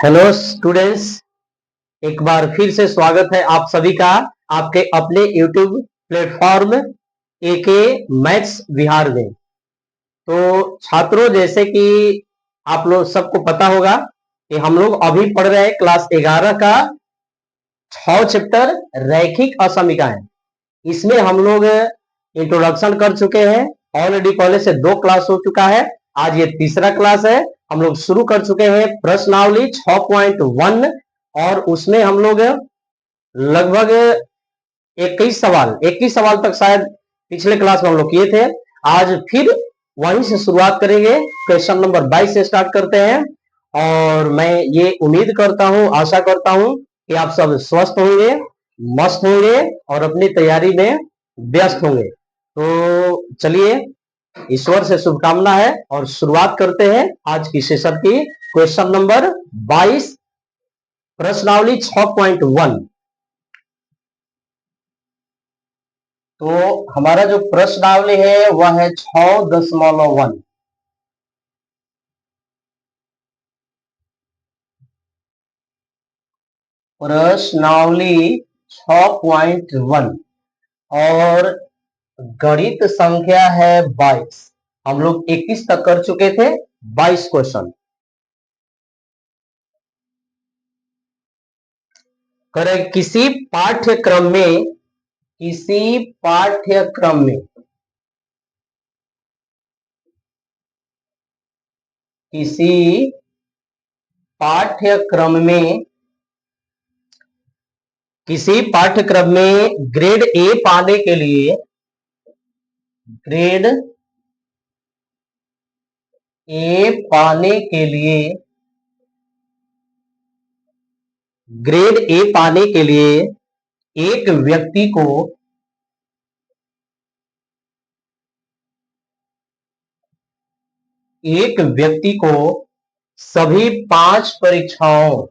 Hello students. एक बार फिर से स्वागत है आप सभी का आपके अपने YouTube प्लेटफॉर्म एके मैथ्स बिहार में। तो छात्रों, जैसे कि आप लोग सबको पता होगा कि हम लोग अभी पढ़ रहे हैं क्लास 11 का 6 चैप्टर रैखिक असमीकाएं। इसमें हम लोग इंट्रोडक्शन कर चुके हैं। ऑलरेडी पहले से 2 क्लास हो चुका है, आज ये तीसरा क्लास है। हम लोग शुरू कर चुके हैं प्रश्नावली 6.1 और उसमें हम लोग लगभग 21 सवाल तक शायद पिछले क्लास में हम लोग किए थे। आज फिर वहीं से शुरुआत करेंगे, क्वेश्चन नंबर 22 से स्टार्ट करते हैं। और मैं ये उम्मीद करता हूं, आशा करता हूं कि आप सब स्वस्थ होंगे, मस्त होंगे और अपनी तैयारी में व्यस्त होंगे। तो चलिए, ईश्वर से शुभकामना है और शुरुआत करते हैं आज की सेशन की। क्वेश्चन नंबर 22, प्रश्नावली 6.1। तो हमारा जो प्रश्नावली है वह है 6.1। प्रश्नावली 6.1 और गणित संख्या है 22। हम लोग 21 तक कर चुके थे, 22 क्वेश्चन करें। किसी पाठ्यक्रम में किसी पाठ्यक्रम में किसी पाठ्यक्रम में ग्रेड ए पाने के लिए ग्रेड ए पाने के लिए ग्रेड ए पाने के लिए एक व्यक्ति को एक व्यक्ति को सभी 5 परीक्षाओं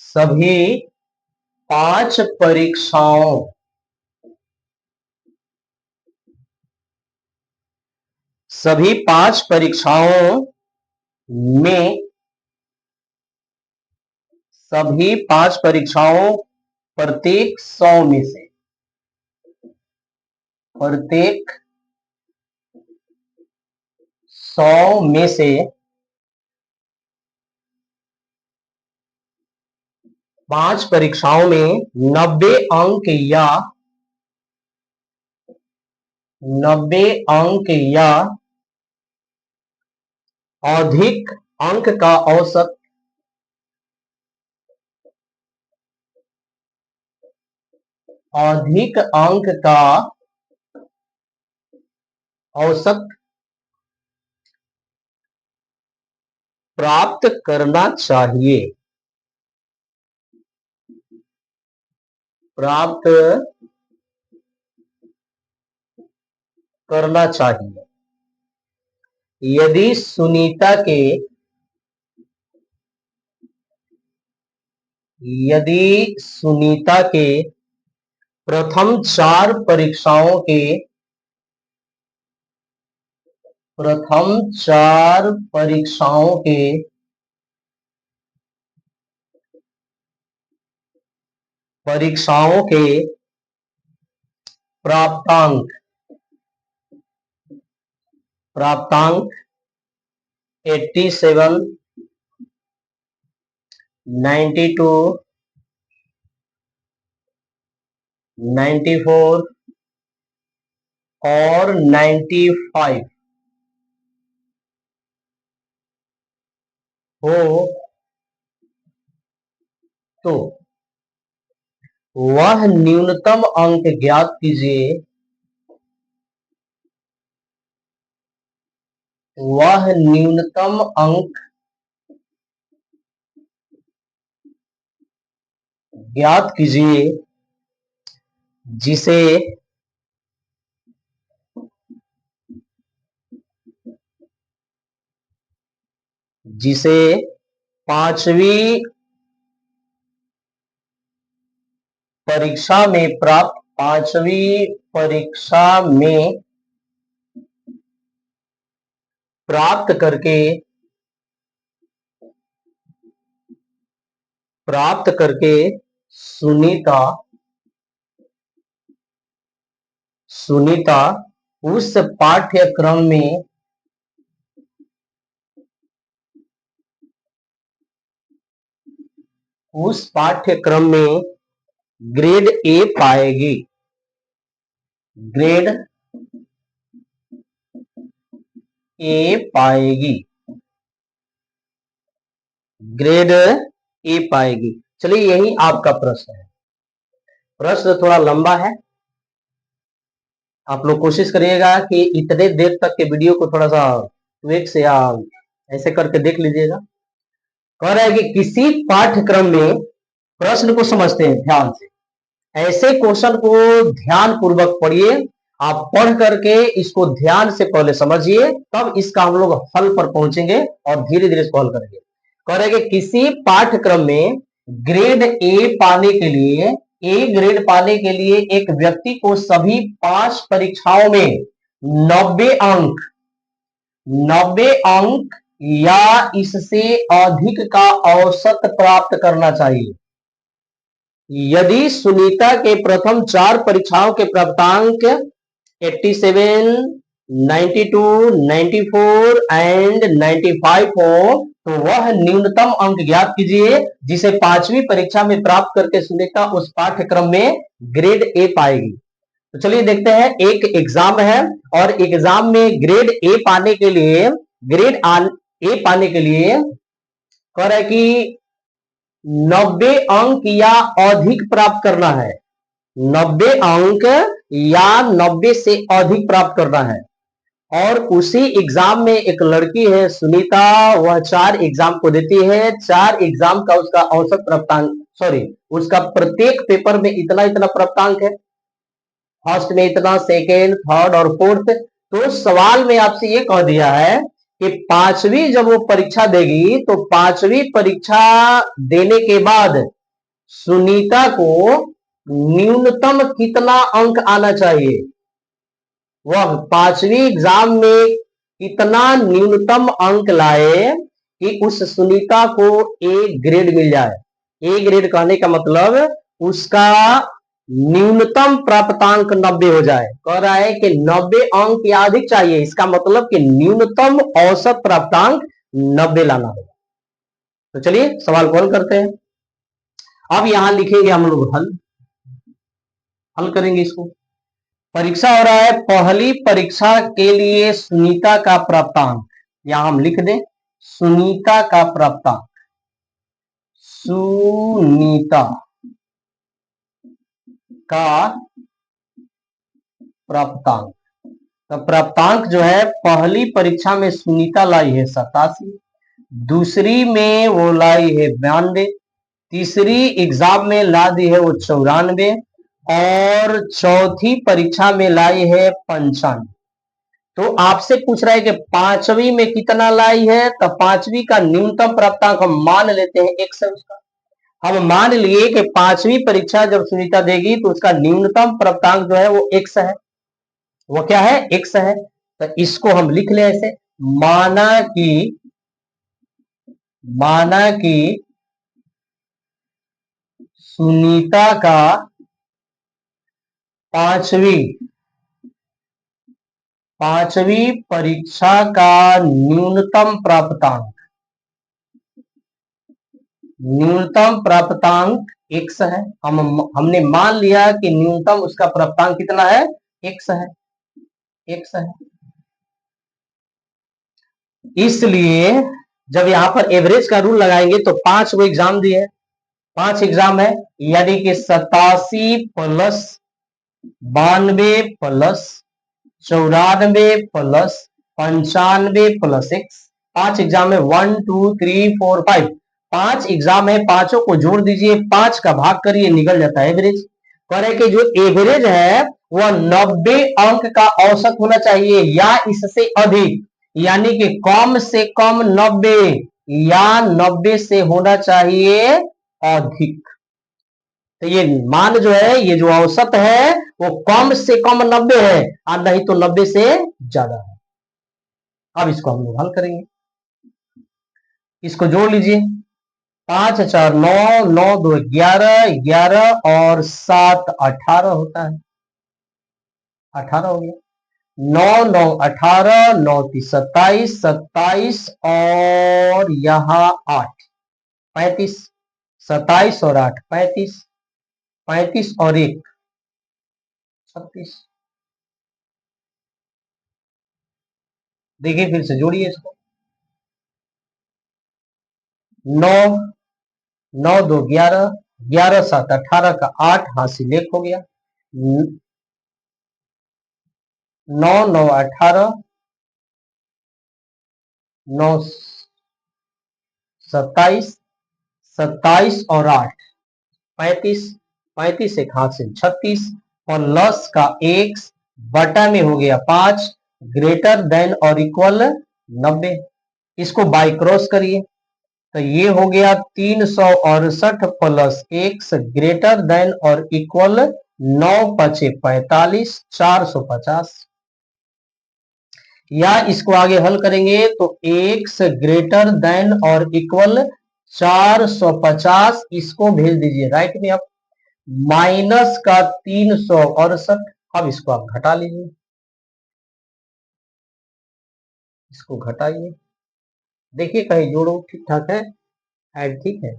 सभी 5 परीक्षाओं सभी 5 परीक्षाओं में सभी 5 परीक्षाओं प्रत्येक 100 में से प्रत्येक 100 में से 5 परीक्षाओं में 90 अंक या 90 अंक या अधिक अंक का औसत अधिक अंक का औसत प्राप्त करना चाहिए। प्राप्त करना चाहिए। यदि सुनीता के प्रथम 4 परीक्षाओं के प्रथम 4 परीक्षाओं के परीक्षाओं के प्राप्तांक 87, 92, 94 और 95 हो तो वह न्यूनतम अंक ज्ञात कीजिए। वह न्यूनतम अंक ज्ञात कीजिए जिसे जिसे 5वीं परीक्षा में प्राप्त करके सुनीता सुनीता उस पाठ्यक्रम में ग्रेड ए पाएगी। ग्रेड ए पाएगी। ग्रेड ए पाएगी। चलिए यही आपका प्रश्न है। प्रश्न थोड़ा लंबा है, आप लोग कोशिश करिएगा कि इतने देर तक के वीडियो को थोड़ा सा वेग से या ऐसे करके देख लीजिएगा। कह रहा है कि किसी पाठ्यक्रम में, प्रश्न को समझते हैं ध्यान से, ऐसे क्वेश्चन को ध्यान पूर्वक पढ़िए। आप पढ़ करके इसको ध्यान से पहले समझिए, तब इसका हम लोग हल पर पहुंचेंगे और धीरे धीरे इसको हल करेंगे। कह रहे हैं कि किसी पाठ्यक्रम में ग्रेड ए पाने के लिए, ए ग्रेड पाने के लिए एक व्यक्ति को सभी 5 परीक्षाओं में 90 अंक या इससे अधिक का औसत प्राप्त करना चाहिए। यदि सुनीता के प्रथम 4 परीक्षाओं के प्राप्तांक 87, 92, 94 एंड 95 हो, तो वह न्यूनतम अंक ज्ञात कीजिए जिसे 5वीं परीक्षा में प्राप्त करके सुनीता उस पाठ्यक्रम में ग्रेड ए पाएगी। तो चलिए देखते हैं, एक एग्जाम है और एग्जाम में ग्रेड ए पाने के लिए, कह रहा है कि 90 अंक या अधिक प्राप्त करना है। 90 अंक या 90 से अधिक प्राप्त करना है। और उसी एग्जाम में एक लड़की है सुनीता, वह 4 एग्जाम को देती है। 4 एग्जाम का उसका औसत प्राप्तांक, उसका प्रत्येक पेपर में इतना इतना प्राप्तांक है। फर्स्ट में इतना, सेकेंड, थर्ड और फोर्थ। तो सवाल में आपसे ये कह दिया है कि 5वीं जब वो परीक्षा देगी, तो 5वीं परीक्षा देने के बाद सुनीता को न्यूनतम कितना अंक आना चाहिए, वह 5वीं एग्जाम में कितना न्यूनतम अंक लाए कि उस सुनीता को ए ग्रेड मिल जाए। ए ग्रेड कहने का मतलब उसका न्यूनतम प्राप्तांक 90 हो जाए। कह रहा है कि 90 अंक या अधिक चाहिए, इसका मतलब कि न्यूनतम औसत प्राप्तांक 90 लाना होगा। तो चलिए सवाल को हल करते हैं। अब यहां लिखेंगे हम लोग हल करेंगे इसको। परीक्षा हो रहा है, पहली परीक्षा के लिए सुनीता का प्राप्तांक, यहां हम लिख दें सुनीता का प्राप्तांक। सुनीता का प्राप्तांक, तो प्राप्तांक जो है, पहली परीक्षा में सुनीता लाई है 87, दूसरी में वो लाई है 92, तीसरी एग्जाम में ला दी है वो 94 और चौथी परीक्षा में लाई है 95। तो आपसे पूछ रहा है कि 5वीं में कितना लाई है, तो 5वीं का न्यूनतम प्राप्तांक हम मान लेते हैं x है उसका। हम मान लिए कि 5वीं परीक्षा जब सुनीता देगी तो उसका न्यूनतम प्राप्तांक जो है वो x है। वो क्या है, x है। तो इसको हम लिख ले ऐसे, माना कि सुनीता का 5वीं परीक्षा का न्यूनतम प्राप्तांक x है। हमने मान लिया कि न्यूनतम उसका प्राप्तांक कितना है, x है। इसलिए जब यहां पर एवरेज का रूल लगाएंगे तो 5 वो एग्जाम दिए, 5 एग्जाम है, यानी कि 87 plus 92 plus 94 plus 95 plus x, 5 exam है, 1 2 3 4 5, 5 एग्जाम है। पांचों को जोड़ दीजिए, 5 का भाग करिए, निकल जाता है एवरेज। कह रहे कि जो एवरेज है वह 90 अंक का औसत होना चाहिए या इससे अधिक, यानी कि कम से कम 90 या 90 से होना चाहिए अधिक। तो ये मान जो है, ये जो औसत है वो कम से कम 90 है और नहीं तो 90 से ज्यादा है। अब इसको हम लोग हल करेंगे, इसको जोड़ लीजिए। 5 4 9, 9 2 11, 11 और 7 18 होता है, 18 हो गया। 9 9 18, 9 3 27, 27 और यहाँ 8 35, 27 और 8 35, 35 और 1 36। देखिए फिर से जोड़िए इसको। 9 9 2 11, 11 7 18 का 8 हासिल 1 हो गया। 9 9 18, 9 27, 27 और 8 35, 35 एक हासिल 36 और लस का एक बटा में हो गया 5, ग्रेटर देन और इक्वल 90। इसको बाई क्रॉस करिए तो ये हो गया 368 प्लस एक्स ग्रेटर देन और इक्वल 9 5 45, 450। या इसको आगे हल करेंगे तो एक्स ग्रेटर देन और इक्वल 450, इसको भेज दीजिए राइट में। अब माइनस का 368, अब इसको आप घटा लीजिए, इसको घटाइए, देखिए कहीं जोड़ो ठीक ठाक है, ऐड ठीक है।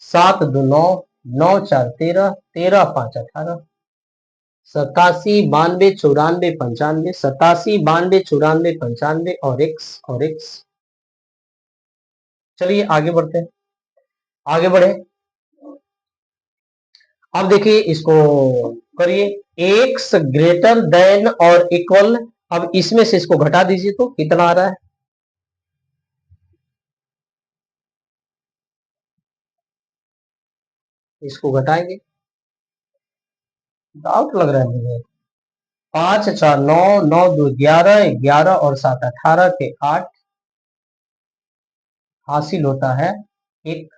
7 2 9, 9 4 13, 13 5 18, 87 92 94 95, 87 92 94 95 और एक्स। चलिए आगे बढ़ते हैं, आगे बढ़े। अब देखिए इसको करिए, एक्स ग्रेटर देन और इक्वल, अब इसमें से इसको घटा दीजिए तो कितना आ रहा है, इसको घटाएंगे, डाउट लग रहा है मुझे। 5 4 9, 9 2 11, 11 और 7 18 के 8 हासिल होता है 1।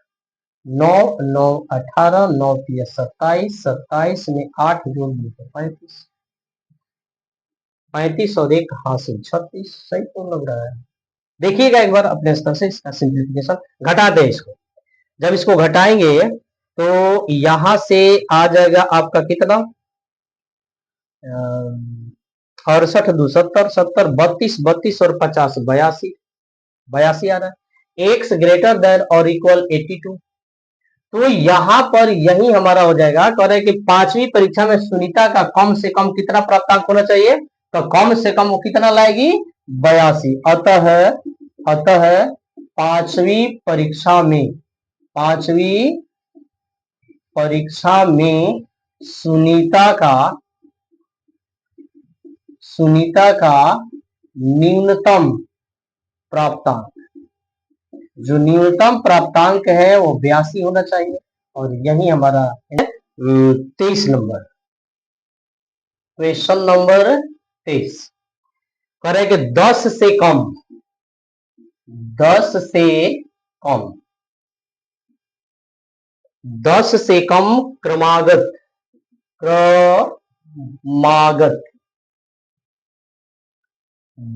9 9 18, 9 3 27, 27 में 8 जोड़ दीजिए 35, 35 और 1 हासिल 36। सही तो लग रहा है, देखिएगा एक बार अपने स्तर से इसका सिंप्लीफिकेशन घटा दें इसको। जब इसको घटाएंगे तो यहां से आ जाएगा आपका कितना, 68 2 70, 70 32, 32 और 50 82, 82 आ रहा है। एक्स ग्रेटर देन और इक्वल 82, तो यहां पर यही हमारा हो जाएगा। कह रहे कि पांचवी परीक्षा में सुनीता का कम से कम कितना प्राप्तांक होना चाहिए, तो कम से कम वो कितना लाएगी, 82। अतः पांचवी परीक्षा में, पांचवी परीक्षा में सुनीता का न्यूनतम प्राप्तांक, जो न्यूनतम प्राप्तांक है वो 82 होना चाहिए, और यही हमारा है 23 नंबर, क्वेश्चन नंबर 23। करें कि 10 से कम, 10 से कम, 10 से कम क्रमागत, क्रमागत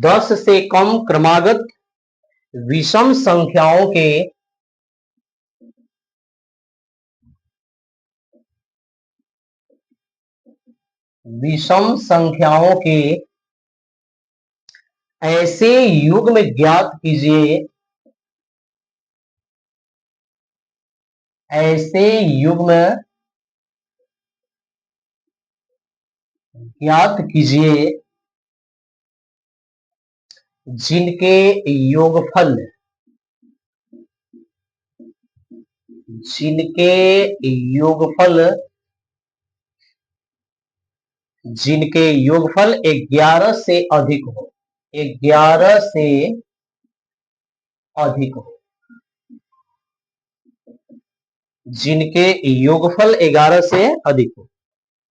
10 से कम क्रमागत विषम संख्याओं के ऐसे युग्म ज्ञात कीजिए, ऐसे युग्म ज्ञात कीजिए जिनके योगफल, जिनके योगफल, जिनके योगफल 11 से अधिक हो, 11 से अधिक हो, जिनके योगफल 11 से अधिक हो।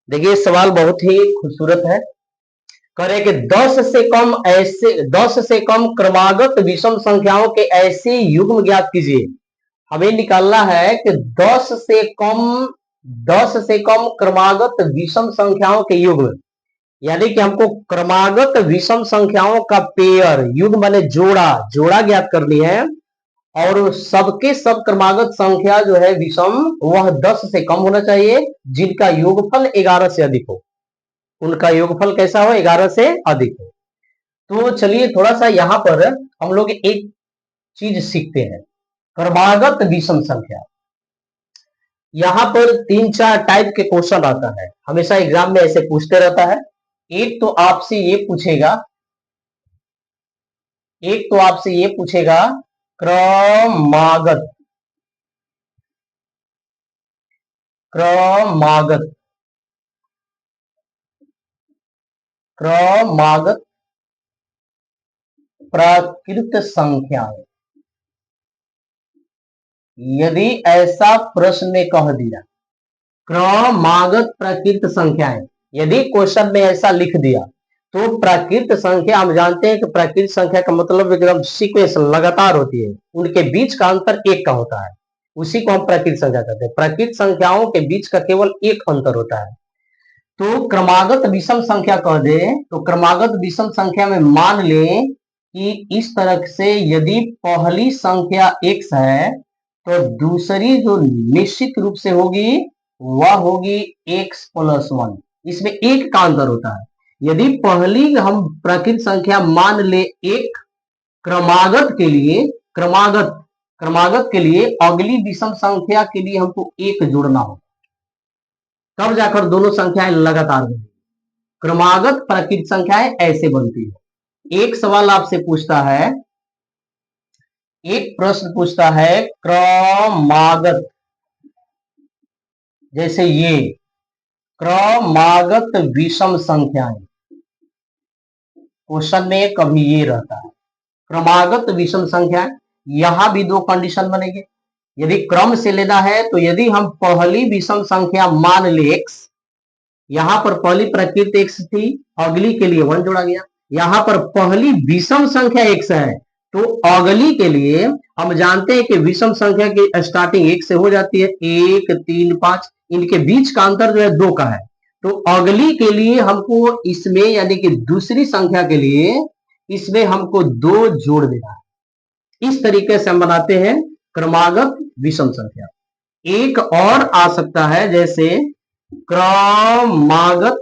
देखिए सवाल बहुत ही खूबसूरत है, करें कि 10 से कम ऐसे, 10 से कम क्रमागत विषम संख्याओं के ऐसे युग्म ज्ञात कीजिए। हमें निकालना है कि 10 से कम, 10 से कम क्रमागत विषम संख्याओं के युग्म, यानी कि हमको क्रमागत विषम संख्याओं का पेयर, युग्म माने जोड़ा ज्ञात करनी है, और सबके सब क्रमागत संख्या जो है विषम वह 10 से कम होना चाहिए, जिनका योगफल 11 से अधिक हो, उनका योगफल कैसा हो, 11 से अधिक हो। तो चलिए थोड़ा सा यहां पर हम लोग एक चीज सीखते हैं, क्रमागत विषम संख्या। यहां पर 3-4 टाइप के क्वेश्चन आता है, हमेशा एग्जाम में ऐसे पूछते रहता है। एक तो आपसे ये पूछेगा क्रमागत क्रमागत क्रमागत प्राकृत संख्याएं। यदि ऐसा प्रश्न ने कह दिया क्रमागत प्राकृत संख्याएं, यदि क्वेश्चन में ऐसा लिख दिया, तो प्राकृत संख्या हम जानते हैं कि प्राकृत संख्या का मतलब एकदम सीक्वेंस लगातार होती है, उनके बीच का अंतर एक का होता है, उसी को हम प्राकृत संख्या कहते हैं। प्राकृत संख्याओं के बीच का केवल एक अंतर होता है। तो क्रमागत विषम संख्या कह दे तो क्रमागत विषम संख्या में मान लें कि इस तरह से यदि पहली संख्या x है तो दूसरी जो निश्चित रूप से होगी वह होगी x + 1, इसमें एक का अंतर होता है। यदि पहली हम प्राकृत संख्या मान ले एक, क्रमागत के लिए अगली विषम संख्या के लिए हमको एक जोड़ना होगा, तब जाकर दोनों संख्याएं लगातार बनेगी। क्रमागत प्राकृत संख्याएं ऐसे बनती है। एक सवाल आपसे पूछता है, एक प्रश्न पूछता है क्रमागत, जैसे ये क्रमागत विषम संख्याएं, क्वेश्चन में कभी ये रहता है क्रमागत विषम संख्याएं। यहां भी दो कंडीशन बनेंगे, यदि क्रम से लेना है तो यदि हम पहली विषम संख्या मान ले x, यहां पर पहली प्राकृत x थी, अगली के लिए 1 जोड़ा गया। यहां पर पहली विषम संख्या x है तो अगली के लिए हम जानते हैं कि विषम संख्या की स्टार्टिंग 1 से हो जाती है, 1 3 5, इनके बीच का अंतर जो है 2 का है। तो अगली के लिए हमको इसमें यानी कि दूसरी संख्या के लिए इसमें हमको 2 जोड़ देना है। इस तरीके से हम बनाते हैं क्रमागत विषम संख्या। एक और आ सकता है जैसे क्रमागत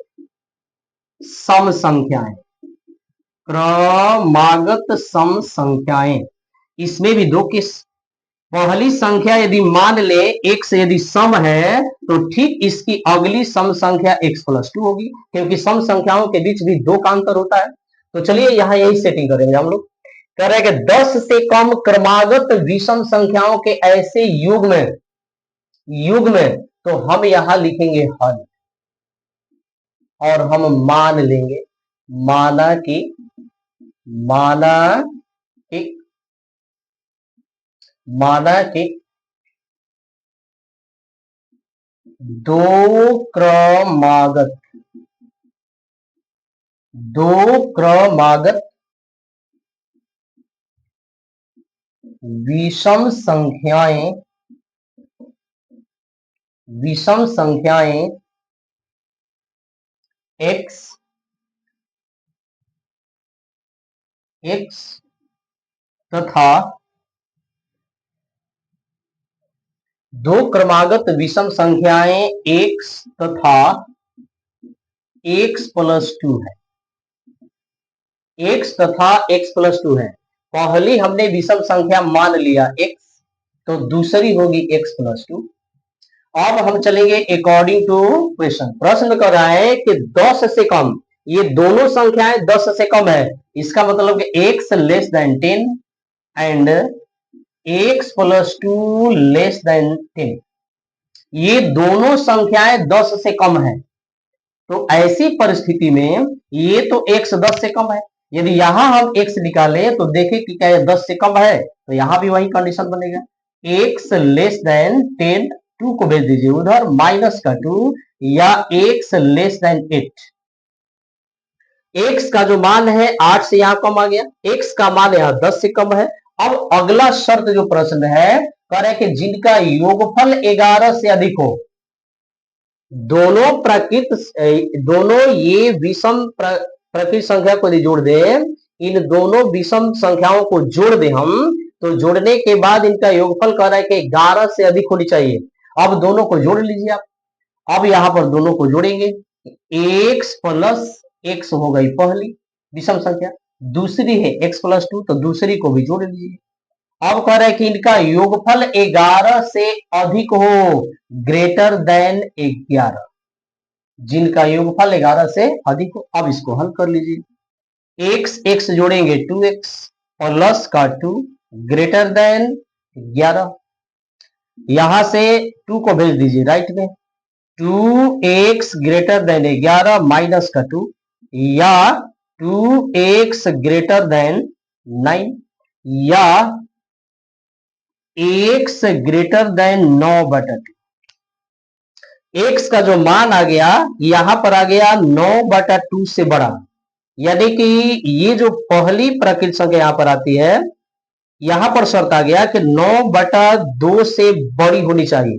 सम संख्याएं, क्रमागत सम संख्याएं, इसमें भी दो केस। पहली संख्या यदि मान ले एक से यदि सम है तो ठीक इसकी अगली सम संख्या x + 2 होगी, क्योंकि सम संख्याओं के बीच भी 2 का अंतर होता है। तो चलिए यहां यही सेटिंग करेंगे हम लोग। कह रहे हैं कि 10 से कम क्रमागत विषम संख्याओं के ऐसे युग में तो हम यहां लिखेंगे हल, और हम मान लेंगे माना कि दो क्रमागत विषम संख्याएं x तथा दो क्रमागत विषम संख्याएं x तथा x + 2 है, x तथा x + 2 है। पहली हमने विषम संख्या मान लिया x, तो दूसरी होगी x + 2। अब हम चलेंगे अकॉर्डिंग टू क्वेश्चन। प्रश्न कर रहा है कि 10 से कम, ये दोनों संख्याएं 10 से कम है, इसका मतलब कि x < 10 एंड x + 2 < 10, ये दोनों संख्याएं 10 से कम है। तो ऐसी परिस्थिति में ये तो x 10 से कम है, यदि यहां हम x निकालें तो देखें कि क्या ये 10 से कम है, तो यहां भी वही कंडीशन बनेगा, x < 10, 2 को भेज दीजिए उधर, -2 या x < 8। x का जो मान है 8 से यहां कम आ गया, x का मान यहां 10 से कम है। अब अगला शर्त जो प्रश्न है कह रहे हैं कि जिनका योगफल 11 से अधिक हो, दोनों दोनों ये विषम प्रकृत संख्या को यदि जोड़ दें, इन दोनों विषम संख्याओं को जोड़ दें हम, तो जोड़ने के बाद इनका योगफल कह रहा है कि 11 से अधिक होनी चाहिए। अब दोनों को जोड़ लीजिए आप। अब यहां पर दोनों को जोड़ेंगे, x प्लस एक्स हो गई पहली विषम संख्या, दूसरी है x प्लस 2, तो दूसरी को भी जोड़ लीजिए। अब कह रहे हैं कि इनका योगफल 11 से अधिक हो, ग्रेटर देन 11, जिनका योगफल 11 से अधिक हो। अब इसको हल कर लीजिए, x x जोड़ेंगे 2x प्लस का 2 ग्रेटर देन 11, यहां से 2 को भेज दीजिए राइट में, 2x ग्रेटर देन 11 माइनस का 2, या 2x ग्रेटर देन 9, या x ग्रेटर देन 9/2। x का जो मान आ गया यहां पर आ गया 9/2 से बड़ा, यानी कि ये जो पहली प्राकृत संख्या यहां पर आती है, यहां पर शर्त आ गया कि 9/2 से बड़ी होनी चाहिए,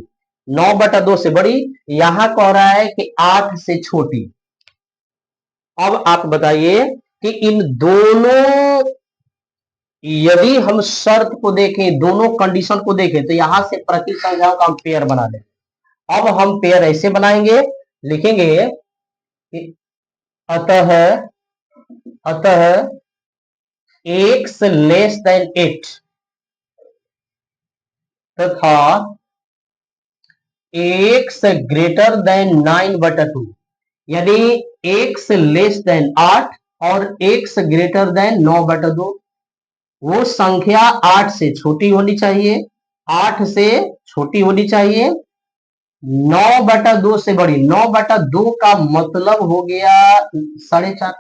9/2 से बड़ी। यहां कह रहा है कि 8 से छोटी। अब आप बताइए कि इन दोनों, यदि हम शर्त को देखें, दोनों कंडीशन को देखें, तो यहां से प्राकृत संख्याओं का हम पेयर बना लें। अब हम पेयर ऐसे बनाएंगे, लिखेंगे कि अतः अतः x लेस देन 8 तथा x ग्रेटर देन 9/2, यानी x लेस देन 8 और x ग्रेटर देन 9/2, वो संख्या 8 से छोटी होनी चाहिए, 8 से छोटी होनी चाहिए, 9/2 से बड़ी। 9/2 का मतलब हो गया 4.5,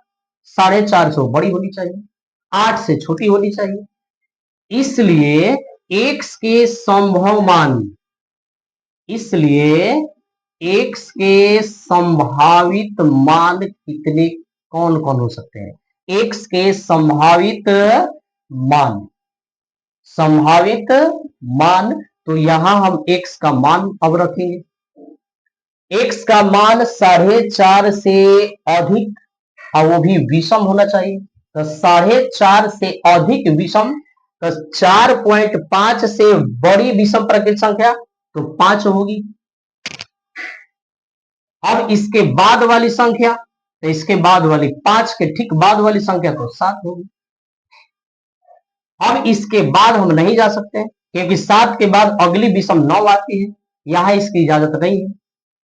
4.5 बड़ी होनी चाहिए, 8 से छोटी होनी चाहिए। इसलिए x के संभावित मान कितने, कौन कौन हो सकते हैं? x के संभावित मान, तो यहां हम x का मान अब रखेंगे, x का मान 4.5 से अधिक और वो भी विषम होना चाहिए, तो 4.5 से अधिक विषम, तो 4.5 से बड़ी विषम प्राकृत संख्या तो 5 होगी। अब इसके बाद वाली संख्या, तो इसके बाद वाली 5 के ठीक बाद वाली संख्या तो 7 होगी। अब इसके बाद हम नहीं जा सकते क्योंकि 7 के बाद अगली विषम 9 आती है, यहां इसकी इजाजत नहीं है।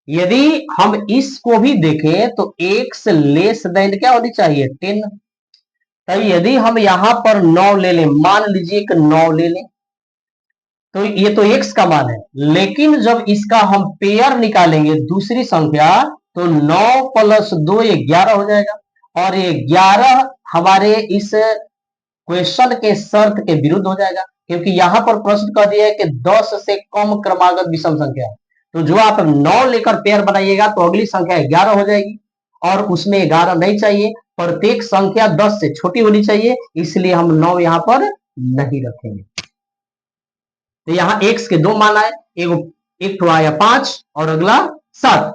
यदि हम इसको भी देखें तो x लेस देन क्या होनी चाहिए, 10। तो यदि हम यहां पर 9 ले लें, मान लीजिए कि 9 ले लें, तो ये तो x का मान है, लेकिन जब इसका हम पेयर निकालेंगे दूसरी संख्या, तो 9 प्लस 2 ये 11 हो जाएगा, और ये 11 हमारे इस क्वेश्चन के शर्त के विरुद्ध हो जाएगा, क्योंकि यहां पर प्रश्न कह दिया है कि 10 से कम क्रमागत विषम संख्या है, तो जो आप 9 लेकर पेयर बनाइएगा तो अगली संख्या 11 हो जाएगी, और उसमें 11 नहीं चाहिए, प्रत्येक संख्या 10 से छोटी होनी चाहिए, इसलिए हम 9 यहां पर नहीं रखेंगे। तो यहां x के दो मान आए, एक तो आया 5 और अगला 7।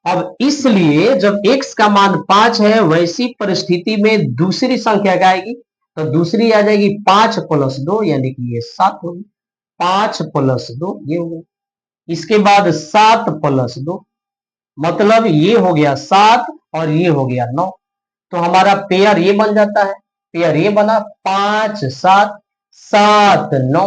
अब इसलिए जब x का मान 5 है, वैसी परिस्थिति में दूसरी संख्या क्या आएगी, तो दूसरी आ जाएगी 5 प्लस 2, यानी कि ये 7 होगी, 5 प्लस 2 ये हो गया, इसके बाद 7 प्लस 2, मतलब ये हो गया 7 और ये हो गया 9, तो हमारा पेयर ये बन जाता है, पेयर ये बना 5 7 7 9,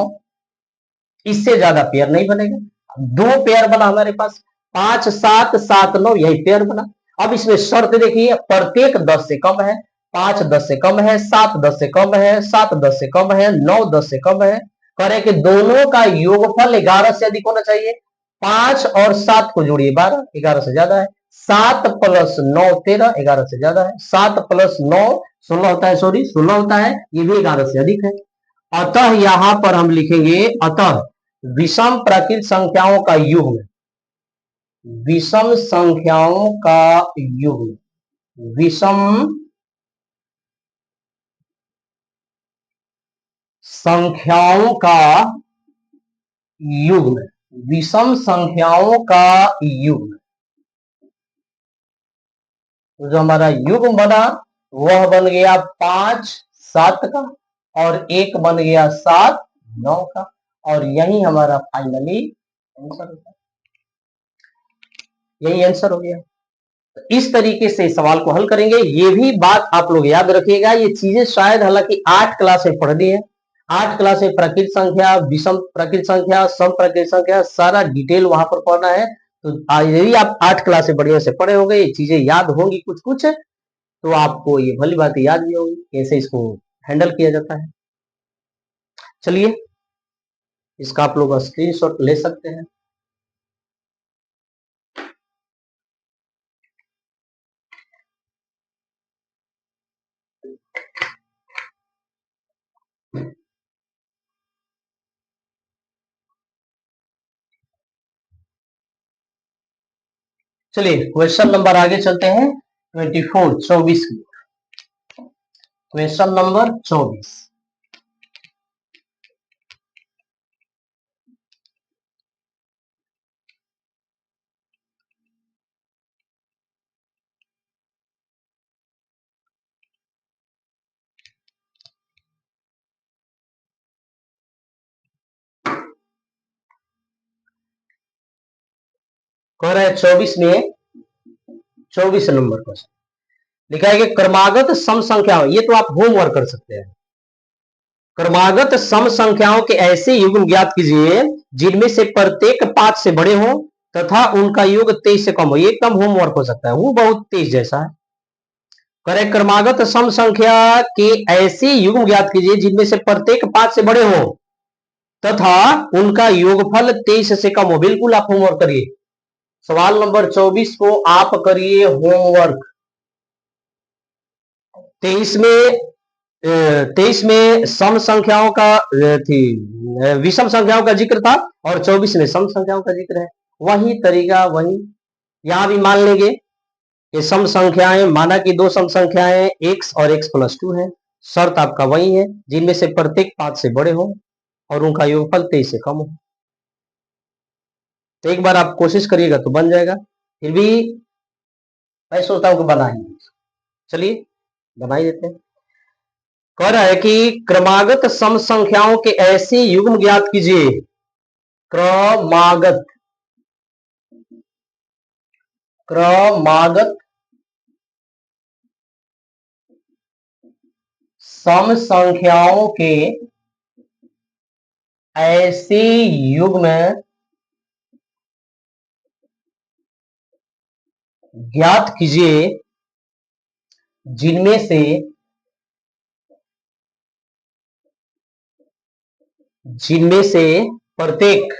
इससे ज्यादा पेयर नहीं बनेगा। दो पेयर बना हमारे पास, 5 7 7 9, यही पेयर बना। अब इसमें शर्त देखिए, प्रत्येक 10 से कम है, 5 10 से कम है, 7 10 से कम है, 7 10 से कम है, 9 10 से कम है, करें कि दोनों का योगफल 11 से अधिक होना चाहिए। 5 और 7 को जोड़िए 12, 11 से ज्यादा है, 7 प्लस 9 13, 11 से ज्यादा है, 7 प्लस 9 16 होता है, सॉरी 16 होता है, ये भी 11 से अधिक है। अतः यहां पर हम लिखेंगे, अतः विषम प्राकृत संख्याओं का युग्म, विषम संख्याओं का युग्म, विषम संख्याओं का युग्म, विषम संख्याओं का युग्म, तो जो हमारा युग्म बना वह बन गया 5 7 का, और एक बन गया 7 9 का, और यही हमारा फाइनली आंसर होता है। यही आंसर हो गया। तो इस तरीके से सवाल को हल करेंगे। ये भी बात आप लोग याद रखिएगा, ये चीजें शायद हालांकि 8 क्लास में पढ़नी है। 8 क्लास में प्रकृत संख्या, विषम प्रकृत संख्या, सम प्रकृत संख्या, सारा डिटेल वहां पर पढ़ना है। तो यदि आप 8 क्लास से बढ़िया से पढ़े होंगे, ये चीजें याद होंगी कुछ कुछ, तो आपको ये भली बात याद भी होगी कैसे इसको हैंडल किया जाता है। चलिए इसका आप लोग स्क्रीनशॉट ले सकते हैं। चलिए क्वेश्चन नंबर आगे चलते हैं 24 24 की। Question number 24। कह रहे हैं 24 में 24 नंबर क्वेश्चन लिखा है कि क्रमागत सम संख्याओं, ये तो आप होमवर्क कर सकते हैं। क्रमागत सम संख्याओं के ऐसे युग्म ज्ञात कीजिए जिनमें से प्रत्येक 5 से बड़े हो तथा उनका योग 23 से कम हो। ये एकदम होमवर्क हो सकता है, वो बहुत तेज जैसा है। करे क्रमागत सम संख्या के ऐसे युग्म ज्ञात कीजिए जिनमें से प्रत्येक 5 से बड़े हो तथा उनका योगफल 23 से कम हो। बिल्कुल आप होमवर्क करिए। सवाल नंबर 24 को आप करिए होमवर्क। 23 में 23 में सम संख्याओं का थी, विषम संख्याओं का जिक्र था, और 24 में सम संख्याओं का जिक्र है। वही तरीका वही यहां भी मान लेंगे कि सम संख्याएं, माना कि दो सम संख्याएं x और x प्लस 2 है। शर्त आपका वही है जिनमें से प्रत्येक 5 से बड़े हो और उनका योगफल 23 से कम हो। तो एक बार आप कोशिश करिएगा तो बन जाएगा। फिर भी मैं सोचता हूं कि बनाएंगे। चलिए बना ही देते हैं। कह रहा है कि क्रमागत सम संख्याओं के ऐसे युग्म ज्ञात कीजिए। क्रमागत क्रमागत सम संख्याओं के ऐसे युग्म ज्ञात कीजिए जिनमें से प्रत्येक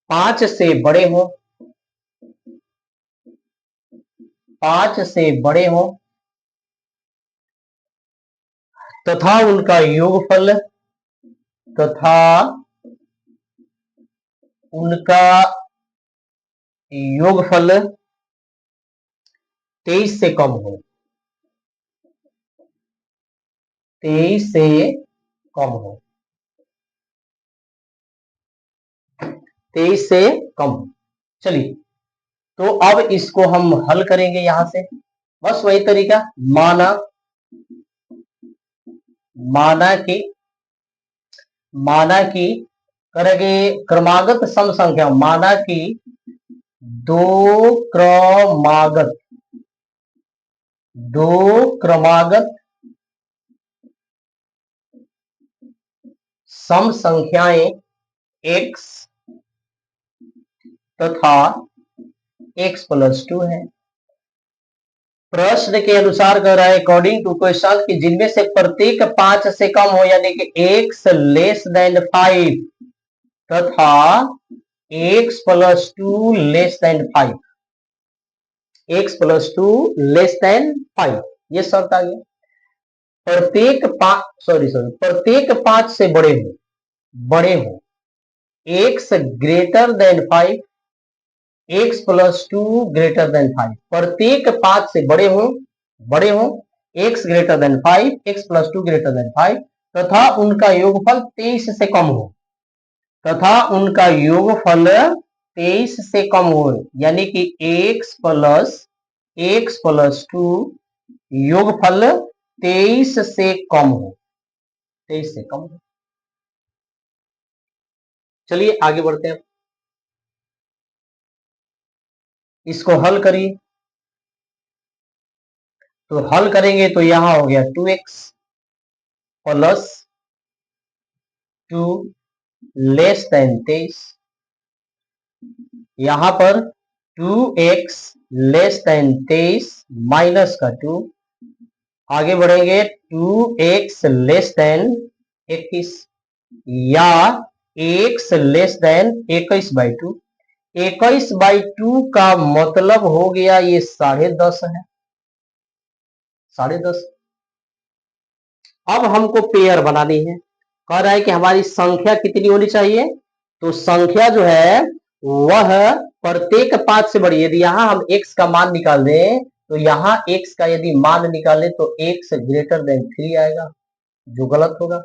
5 से बड़े हो, 5 से बड़े हो तथा उनका योगफल तथा उनका योगफल 23 से कम हो। 23 से कम हो। 23 से कम हो। चलिए तो अब इसको हम हल करेंगे यहां से। बस वही तरीका, माना कि करेंगे क्रमागत सम संख्या, माना कि दो क्रमागत सम संख्याएं x तथा x प्लस 2 है। प्रश्न के अनुसार कह रहा है अकॉर्डिंग टू क्वेश्चन कि जिनमें से प्रत्येक 5 से कम हो, यानी कि x लेस देन 5 तथा x plus 2 less than 5, x plus 2 less than 5, ये शर्त आ गया। प्रत्येक 5 से बड़े हो x greater than 5, x plus 2 greater than 5। प्रत्येक 5 से बड़े हो x greater than 5, x plus 2 greater than 5 तथा उनका योगफल 23 से कम हो, तथा उनका योगफल 23 से कम हो, यानी कि x+2 योगफल 23 से कम हो, 23 से कम हो। चलिए आगे बढ़ते हैं, इसको हल करिए। तो हल करेंगे तो यहां हो गया 2x+2 लेस देन 23, यहां पर 2x लेस देन 23 माइनस का 2, आगे बढ़ेंगे 2x लेस देन 21 या x लेस देन 21/2। 21/2 का मतलब हो गया ये 10.5 है, 10.5। अब हमको पेयर बनानी है, कह रहा है कि हमारी संख्या कितनी होनी चाहिए, तो संख्या जो है वह प्रत्येक 5 से बड़ी, यदि यहां हम x का मान निकाल दें तो यहां x का यदि मान निकालें तो x ग्रेटर देन 3 आएगा, जो गलत होगा।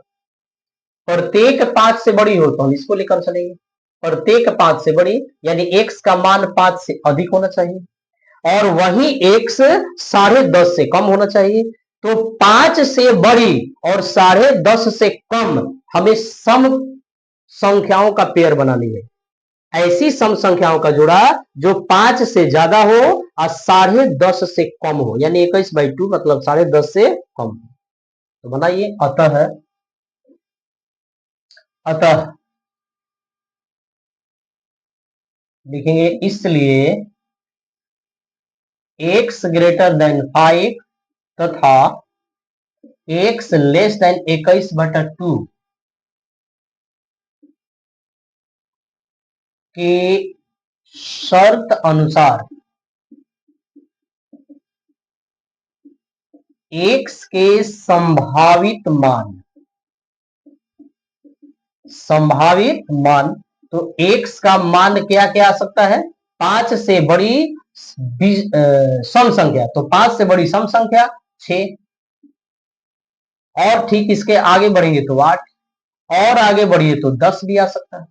प्रत्येक 5 से बड़ी हो तो हम इसको लेकर चलेंगे, प्रत्येक 5 से बड़ी यानी x का मान 5 से अधिक होना चाहिए, और वही x 10.5 से कम होना चाहिए। तो 5 से बड़ी और 10.5 से कम हमें सम संख्याओं का पेयर बनानी है, ऐसी सम संख्याओं का जोड़ा जो 5 से ज्यादा हो और 10.5 से कम हो, यानी 21/2 मतलब 10.5 से कम। तो बनाइए, अतः लिखेंगे इसलिए x ग्रेटर देन 5 तथा x लेस देन 21/2 के शर्त अनुसार x के संभावित मान, तो x का मान क्या क्या आ सकता है, 5 से बड़ी सम संख्या, तो 5 से बड़ी सम संख्या 6, और ठीक इसके आगे बढ़ेंगे तो 8, और आगे बढ़िए तो 10 भी आ सकता है,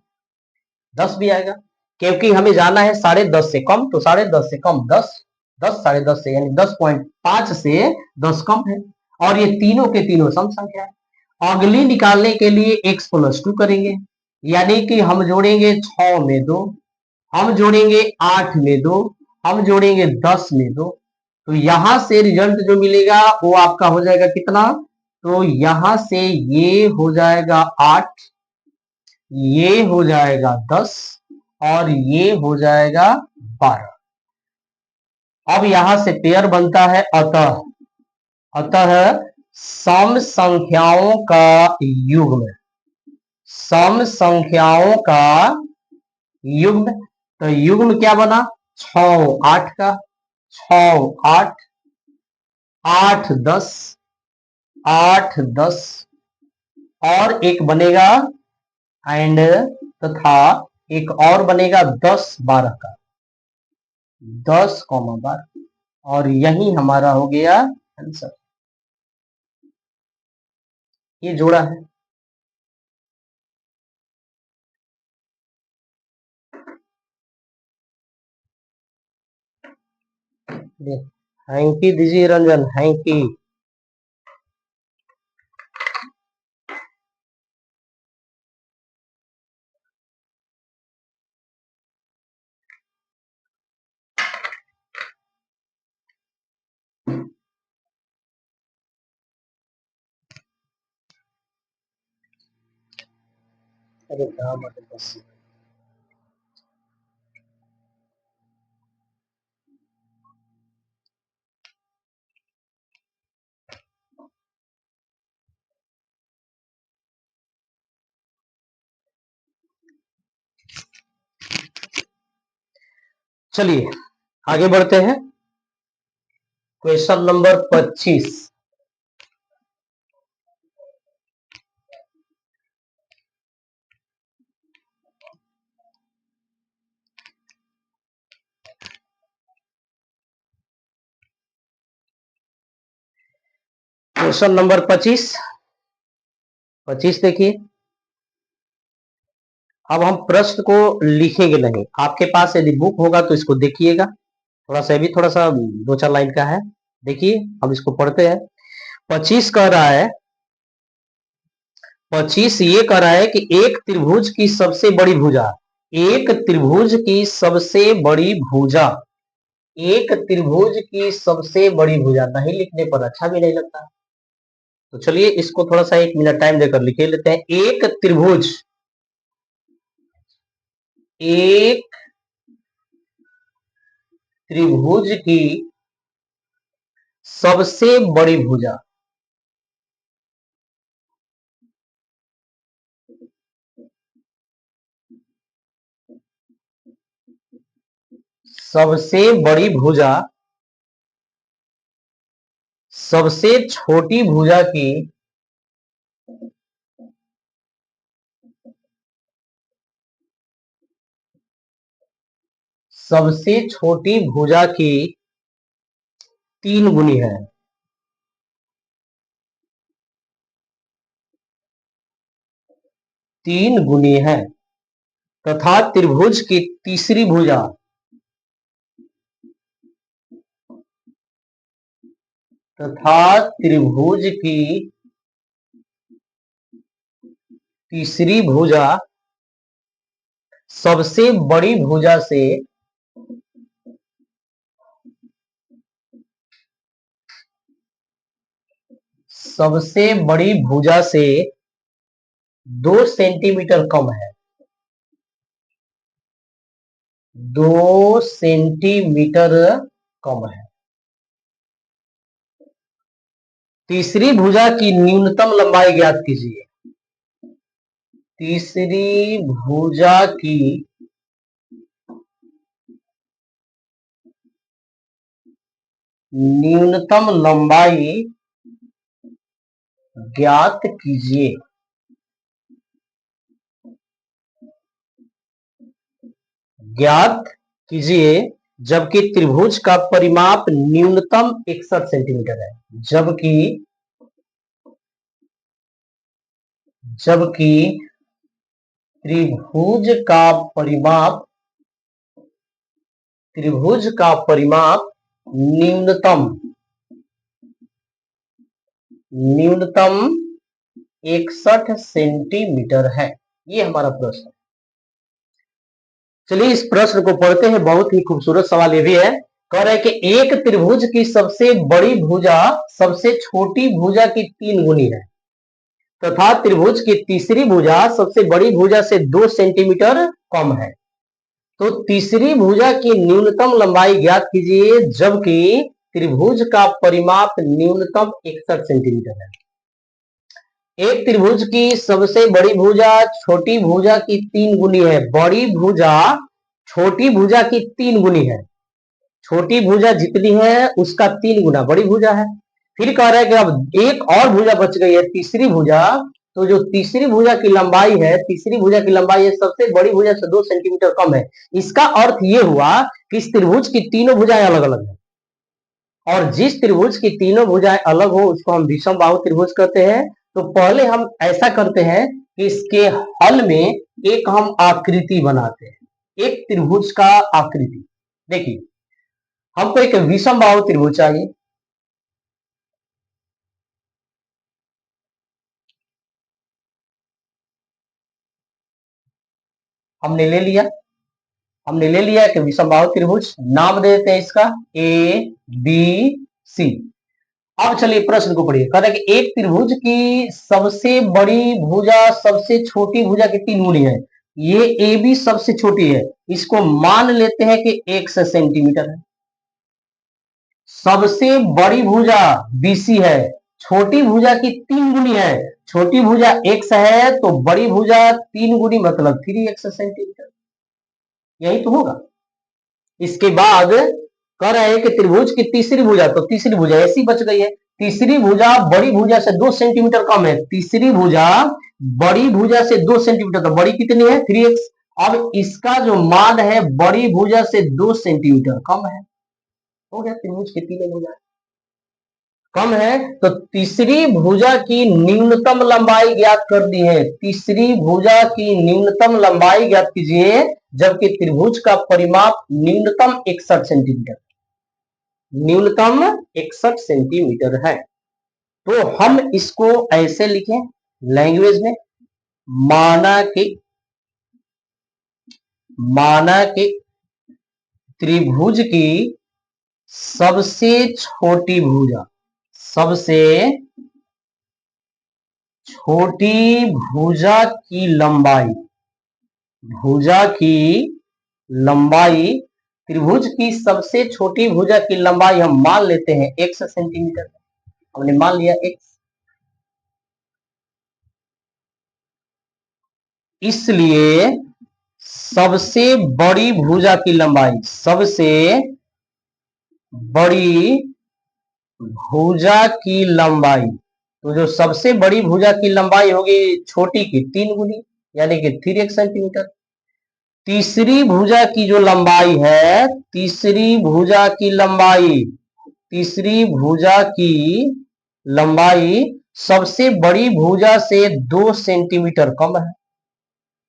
10 भी आएगा, क्योंकि हमें जाना है 10.5 से कम, तो 10.5 से कम 10, 10.5 से यानी 10.5 से 10 कम है, और ये तीनों के तीनों सम संख्या है। अगली निकालने के लिए x+2 करेंगे, यानी कि हम जोड़ेंगे 6 में 2, हम जोड़ेंगे 8 में 2, हम जोड़ेंगे 10 में 2, तो यहां से रिजल्ट जो मिलेगा वो आपका हो जाएगा कितना, तो यहां से ये हो जाएगा 8, ये हो जाएगा 10 और ये हो जाएगा 12। अब यहां से पेयर बनता है, अतः सम संख्याओं का युग्म, सम संख्याओं का युग्म, तो युग्म क्या बना, 6 8 का, 6 8, 8 10, 8 10, और एक बनेगा एंड तथा एक और बनेगा 10 12 का, 10,12, और यही हमारा हो गया आंसर, ये जोड़ा है। हैंकी दीजिए रंजन, हैंकी। अरे बस, चलिए आगे बढ़ते हैं, क्वेश्चन नंबर 25। क्वेश्चन नंबर 25 देखिए, अब हम प्रश्न को लिखेंगे नहीं, आपके पास यदि बुक होगा तो इसको देखिएगा, थोड़ा सा भी थोड़ा सा 2-4 लाइन का है, देखिए हम इसको पढ़ते हैं। 25 कह रहा है, 25 ये कह रहा है कि एक त्रिभुज की सबसे बड़ी भुजा, एक त्रिभुज की सबसे बड़ी भुजा, एक त्रिभुज की सबसे बड़ी भुजा, नहीं लिखने पर अच्छा भी नहीं लगता, तो चलिए इसको थोड़ा सा 1 मिनट टाइम देकर लिख लेते हैं। एक त्रिभुज, एक त्रिभुज की सबसे बड़ी भुजा, सबसे बड़ी भुजा सबसे छोटी भुजा की सबसे छोटी भुजा की 3 गुनी है। तीन गुनी है तथा त्रिभुज की तीसरी भुजा तथा त्रिभुज की तीसरी भुजा सबसे बड़ी भुजा से सबसे बड़ी भुजा से 2 सेंटीमीटर कम है, 2 सेंटीमीटर कम है। तीसरी भुजा की न्यूनतम लंबाई ज्ञात कीजिए। तीसरी भुजा की न्यूनतम लंबाई ज्ञात कीजिए। ज्ञात कीजिए जबकि त्रिभुज का परिमाप न्यूनतम 61 सेंटीमीटर है। जबकि जबकि त्रिभुज का परिमाप न्यूनतम न्यूनतम 61 सेंटीमीटर है। ये हमारा प्रश्न है। चलिए इस प्रश्न को पढ़ते हैं, बहुत ही खूबसूरत सवाल ये भी है। कह रहे हैं कि एक त्रिभुज की सबसे बड़ी भुजा सबसे छोटी भुजा की 3 गुनी है तथा त्रिभुज की तीसरी भुजा सबसे बड़ी भुजा से 2 सेंटीमीटर कम है, तो तीसरी भुजा की न्यूनतम लंबाई ज्ञात कीजिए जबकि त्रिभुज का परिमाप न्यूनतम 61 सेंटीमीटर है। एक त्रिभुज की सबसे बड़ी भुजा छोटी भुजा की 3 गुनी है। बड़ी भुजा छोटी भुजा की 3 गुनी है, छोटी भुजा जितनी है उसका 3 गुना बड़ी भुजा है। फिर कह रहे हैं कि अब एक और भुजा बच गई है, तीसरी भुजा, तो जो तीसरी भुजा की लंबाई है, तीसरी भुजा की लंबाई है सबसे बड़ी भुजा से 2 सेंटीमीटर कम है। इसका अर्थ यह हुआ कि इस त्रिभुज की तीनों भुजाएं अलग अलग है, और जिस त्रिभुज की तीनों भुजाएं अलग हो उसको हम विषम बाहु त्रिभुज कहते हैं। तो पहले हम ऐसा करते हैं कि इसके हल में एक हम आकृति बनाते हैं, एक त्रिभुज का आकृति। देखिए हमको एक विषम बाहु त्रिभुज चाहिए। हमने ले लिया कि विषम बाहु त्रिभुज, नाम दे देते हैं इसका ए बी सी। अब चलिए प्रश्न को पढ़िए। कह रहे कि एक त्रिभुज की सबसे बड़ी भुजा सबसे छोटी भुजा की 3 गुनी है। ये ए बी सबसे छोटी है, इसको मान लेते हैं कि 1 सेंटीमीटर है। सबसे बड़ी भुजा बीसी है, छोटी भुजा की 3 गुनी है। छोटी भुजा x है तो बड़ी भुजा 3 गुनी मतलब 3x सेंटीमीटर, यही तो होगा। इसके बाद कह रहे हैं कि त्रिभुज की तीसरी भुजा, तो तीसरी भुजा ऐसी बच गई है। तीसरी भुजा बड़ी भुजा से 2 सेंटीमीटर कम है। तीसरी भुजा बड़ी भुजा से 2 सेंटीमीटर, तो बड़ी कितनी है 3x। अब इसका जो मान है बड़ी भुजा से 2 सेंटीमीटर कम है। हो गया त्रिभुज की तीनों भुजा। कम है, तो तीसरी भुजा की न्यूनतम लंबाई ज्ञात कर दी है। तीसरी भुजा की न्यूनतम लंबाई ज्ञात कीजिए, जबकि त्रिभुज का परिमाप न्यूनतम 61 सेंटीमीटर, न्यूनतम 61 सेंटीमीटर है। तो हम इसको ऐसे लिखें लैंग्वेज में, माना कि त्रिभुज की सबसे छोटी भुजा, सबसे छोटी भुजा की लंबाई, भुजा की लंबाई, त्रिभुज की सबसे छोटी भुजा की लंबाई हम मान लेते हैं x सेंटीमीटर। हमने मान लिया x, इसलिए सबसे बड़ी भुजा की लंबाई, सबसे बड़ी भुजा की लंबाई, तो जो सबसे बड़ी भुजा की लंबाई होगी छोटी की 3 गुनी, यानी कि 3x सेंटीमीटर। तीसरी भुजा की जो लंबाई है, तीसरी भुजा की लंबाई, तीसरी भुजा की लंबाई सबसे बड़ी भुजा से 2 सेंटीमीटर कम है,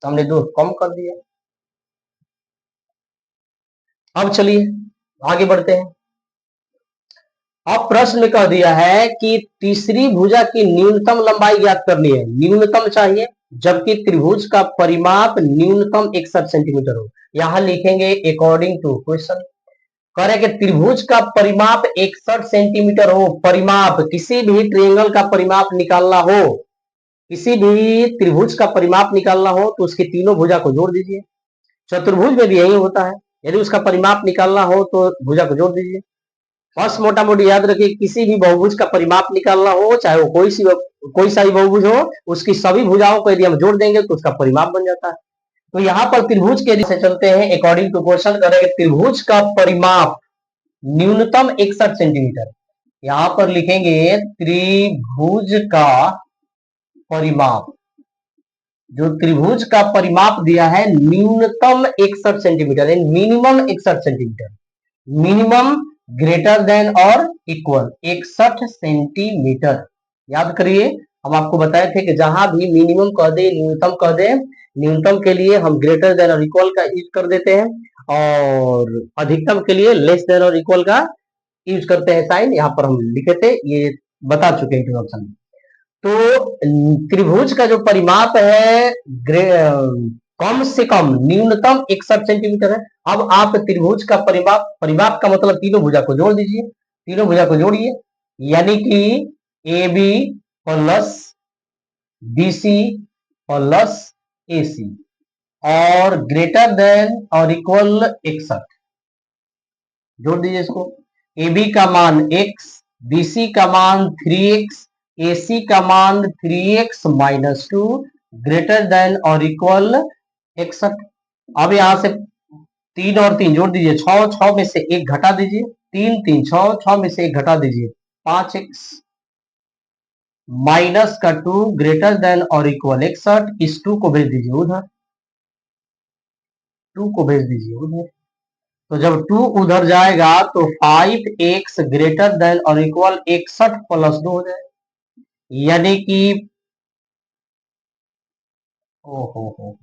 तो हमने 2 कम कर दिया। अब चलिए आगे बढ़ते हैं। अब प्रश्न में कह दिया है कि तीसरी भुजा की न्यूनतम लंबाई ज्ञात करनी है, न्यूनतम चाहिए, जबकि त्रिभुज का परिमाप न्यूनतम 61 सेंटीमीटर हो। यहां लिखेंगे अकॉर्डिंग टू क्वेश्चन। कह रहे कि त्रिभुज का परिमाप 61 सेंटीमीटर हो, परिमाप किसी भी ट्रायंगल का परिमाप निकालना हो, किसी भी त्रिभुज का परिमाप निकालना हो तो उसकी तीनों भुजा को जोड़ दीजिए। चतुर्भुज में भी यही होता है, यदि उसका परिमाप निकालना हो तो भुजा को जोड़ दीजिए। बस मोटा मोटी याद रखिए, किसी भी बहुभुज का परिमाप निकालना हो, चाहे वो कोई सा भी बहुभुज हो, उसकी सभी भुजाओं को यदि हम जोड़ देंगे तो उसका परिमाप बन जाता है। तो यहाँ पर त्रिभुज के से चलते हैं, अकॉर्डिंग टू क्वेश्चन करेंगे त्रिभुज का परिमाप न्यूनतम 61 सेंटीमीटर। यहां पर लिखेंगे त्रिभुज का परिमाप, जो त्रिभुज का परिमाप दिया है न्यूनतम 61 centimetre, minimum 61 centimetre, minimum greater than और इक्वल 61 सेंटीमीटर। याद करिए, हम आपको बताए थे कि जहां भी मिनिमम कह दे, न्यूनतम कह दे, न्यूनतम के लिए हम ग्रेटर देन और इक्वल का यूज कर देते हैं, और अधिकतम के लिए लेस देन और इक्वल का यूज करते हैं साइन। यहाँ पर हम लिखे थे, ये बता चुके हैं इंट्रोडक्शन में। तो त्रिभुज का जो परिमाप है कम से कम न्यूनतम 61 सेंटीमीटर है। अब आप त्रिभुज का परिमाप, परिमाप का मतलब तीनों भुजा को जोड़ दीजिए, तीनों भुजा को जोड़िए, यानी कि a b plus b c plus a c और ग्रेटर देन और इक्वल 61, जोड़ दीजिए इसको। ए बी का मान x, बी सी का मान 3x, ए सी का मान 3x माइनस 2 ग्रेटर देन और इक्वल 61। अब यहां से 3 और 3 जोड़ दीजिए, 6, 6 में से 1 घटा दीजिए, 3 3 6, 6 में से 1 घटा दीजिए, 5x माइनस का 2 ग्रेटर देन और इक्वल 61। इस 2 को भेज दीजिए उधर, 2 को भेज दीजिए उधर। तो जब 2 उधर जाएगा तो 5x ग्रेटर देन और इक्वल 61 प्लस 2 हो जाएगा, यानी कि हो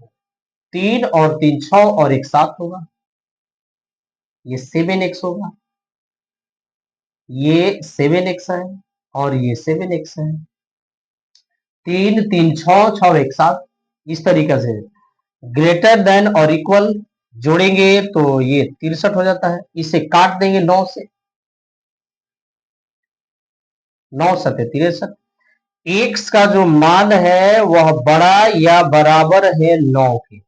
3 और 3 6 और 1 7 होगा, ये 7x होगा, ये 7x है और ये 7x है। 3 3 6 6 और 1 7, इस तरीके से ग्रेटर देन और इक्वल जोड़ेंगे तो ये 63 हो जाता है। इसे काट देंगे 9 से, 9 7 63। x का जो मान है वह बड़ा या बराबर है 9 के।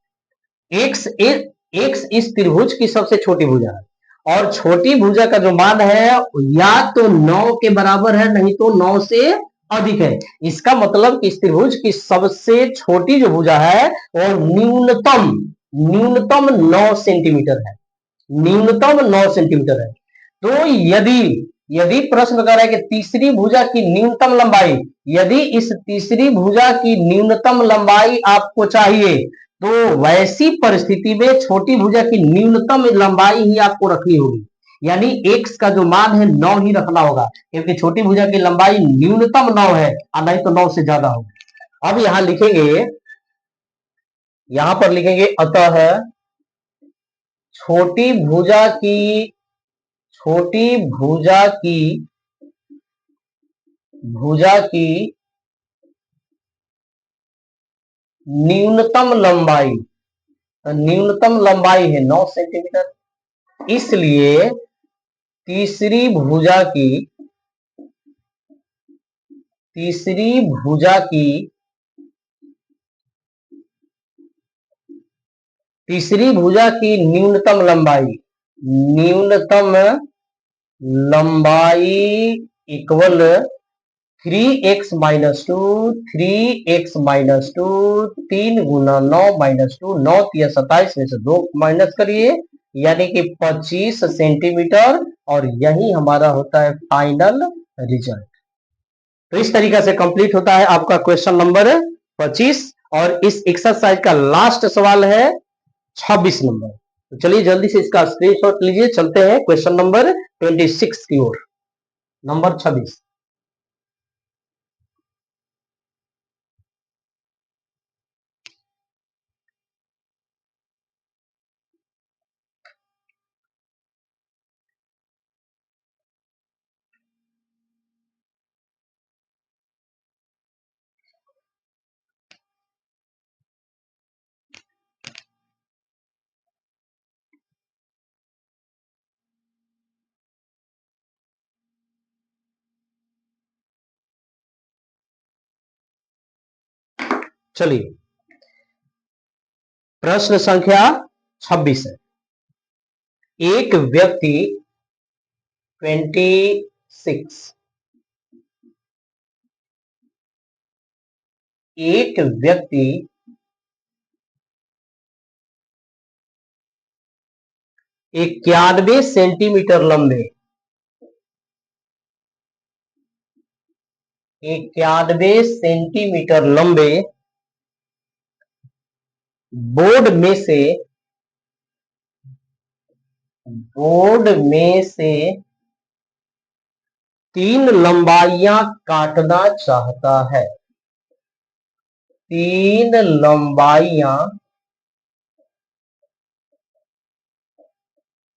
x इस त्रिभुज की सबसे छोटी भुजा है, और छोटी भुजा का जो मान है या तो 9 के बराबर है, नहीं तो 9 से अधिक है। इसका मतलब कि इस त्रिभुज की सबसे छोटी जो भुजा है वो न्यूनतम न्यूनतम 9 सेंटीमीटर है, न्यूनतम 9 सेंटीमीटर है। तो यदि प्रश्न कर रहा है कि तीसरी भुजा की न्यूनतम लंबाई, यदि इस तीसरी भुजा की न्यूनतम लंबाई आपको चाहिए, तो वैसी परिस्थिति में छोटी भुजा की न्यूनतम लंबाई ही आपको रखनी होगी। यानी x का जो मान है 9 ही रखना होगा, क्योंकि छोटी भुजा की लंबाई न्यूनतम 9 है और नहीं तो 9 से ज्यादा होगा। अब यहां लिखेंगे, यहां पर लिखेंगे अतः छोटी भुजा की छोटी भुजा की न्यूनतम लंबाई, न्यूनतम लंबाई है 9 सेंटीमीटर, इसलिए तीसरी भुजा की तीसरी भुजा की तीसरी भुजा की न्यूनतम लंबाई इक्वल 3x-2 3x-2 3 गुना 9-2 9 या 27 में से 2 माइनस करिए, यानी कि 25 सेंटीमीटर, और यही हमारा होता है फाइनल रिजल्ट। तो इस तरीके से कंप्लीट होता है आपका क्वेश्चन नंबर 25, और इस एक्सरसाइज का लास्ट सवाल है 26 नंबर। तो चलिए जल्दी से इसका स्क्रीनशॉट लीजिए, चलते हैं क्वेश्चन नंबर 26 की ओर। नंबर 26, चलिए प्रश्न संख्या 26 है। एक व्यक्ति 26 एक व्यक्ति 91 सेंटीमीटर लंबे 91 सेंटीमीटर लंबे बोर्ड में से 3 लंबाइयां काटना चाहता है। 3 लंबाइयां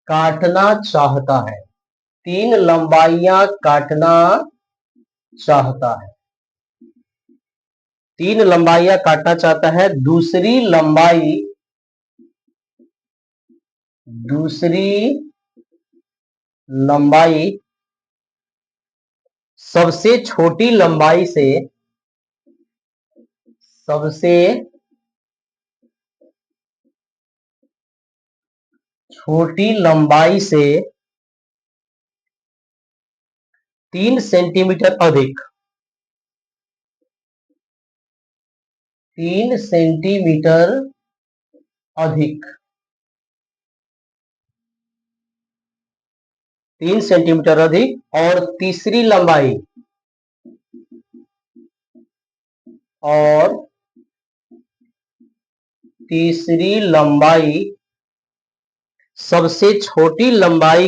काटना चाहता है। 3 लंबाइयां काटना चाहता है। 3 लंबाइयां काटना चाहता है। दूसरी लंबाई सबसे छोटी लंबाई से 3 सेंटीमीटर अधिक 3 सेंटीमीटर अधिक 3 सेंटीमीटर अधिक, और तीसरी लंबाई सबसे छोटी लंबाई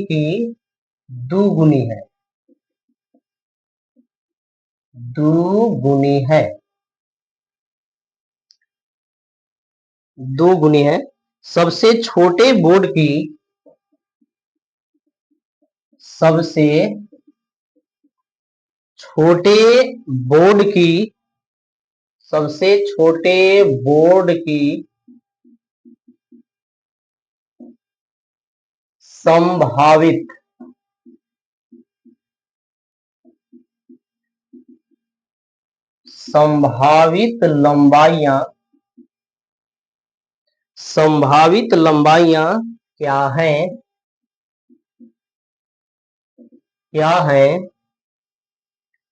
की दुगुनी है। दुगुनी है। सबसे छोटे बोर्ड की सबसे छोटे बोर्ड की संभावित लंबाइयां क्या हैं?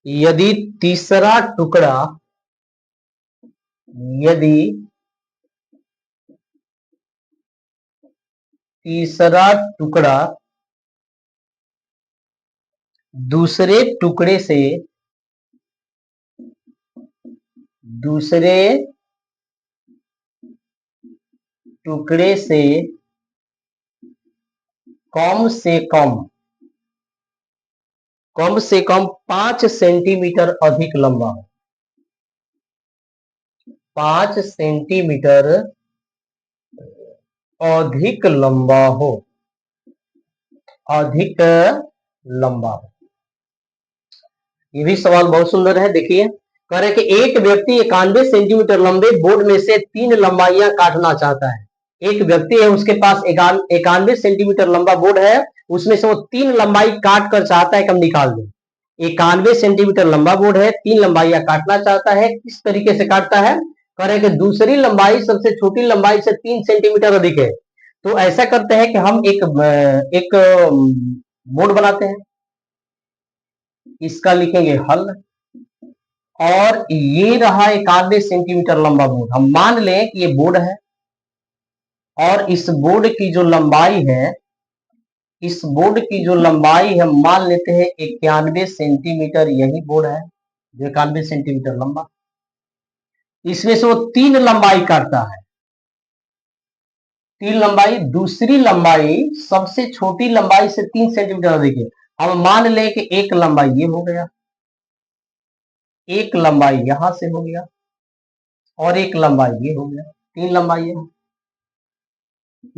यदि तीसरा टुकड़ा दूसरे टुकड़े से दूसरे टुकड़े से कम से कम 5 सेंटीमीटर अधिक लंबा हो। 5 सेंटीमीटर अधिक लंबा हो। अधिक लंबा हो। ये भी सवाल बहुत सुंदर है। देखिए, कह रहे कि एक व्यक्ति 91 सेंटीमीटर लंबे बोर्ड में से 3 लंबाइयां काटना चाहता है। एक व्यक्ति है, उसके पास 91 सेंटीमीटर लंबा बोर्ड है, उसमें से वो 3 लंबाई काट कर चाहता है कि हम निकाल दें। 91 सेंटीमीटर लंबा बोर्ड है, 3 लंबाइयां काटना चाहता है। किस तरीके से काटता है? कह रहे कि दूसरी लंबाई सबसे छोटी लंबाई से 3 सेंटीमीटर अधिक है। तो ऐसा करते हैं कि हम एक बोर्ड बनाते हैं, इसका लिखेंगे हल, और ये रहा 91 सेंटीमीटर लंबा बोर्ड। हम मान लें कि ये बोर्ड है, और इस बोर्ड की जो लंबाई है, इस बोर्ड की जो लंबाई है, मान लेते हैं 91 सेंटीमीटर, यही बोर्ड है जो 91 सेंटीमीटर लंबा। इसमें से वो 3 लंबाई काटता है। 3 लंबाई, दूसरी लंबाई सबसे छोटी लंबाई से 3 सेंटीमीटर अधिक है। हम मान लें कि एक लंबाई ये हो गया, एक लंबाई यहां से हो गया, और एक लंबाई ये हो गया। 3 लंबाई है।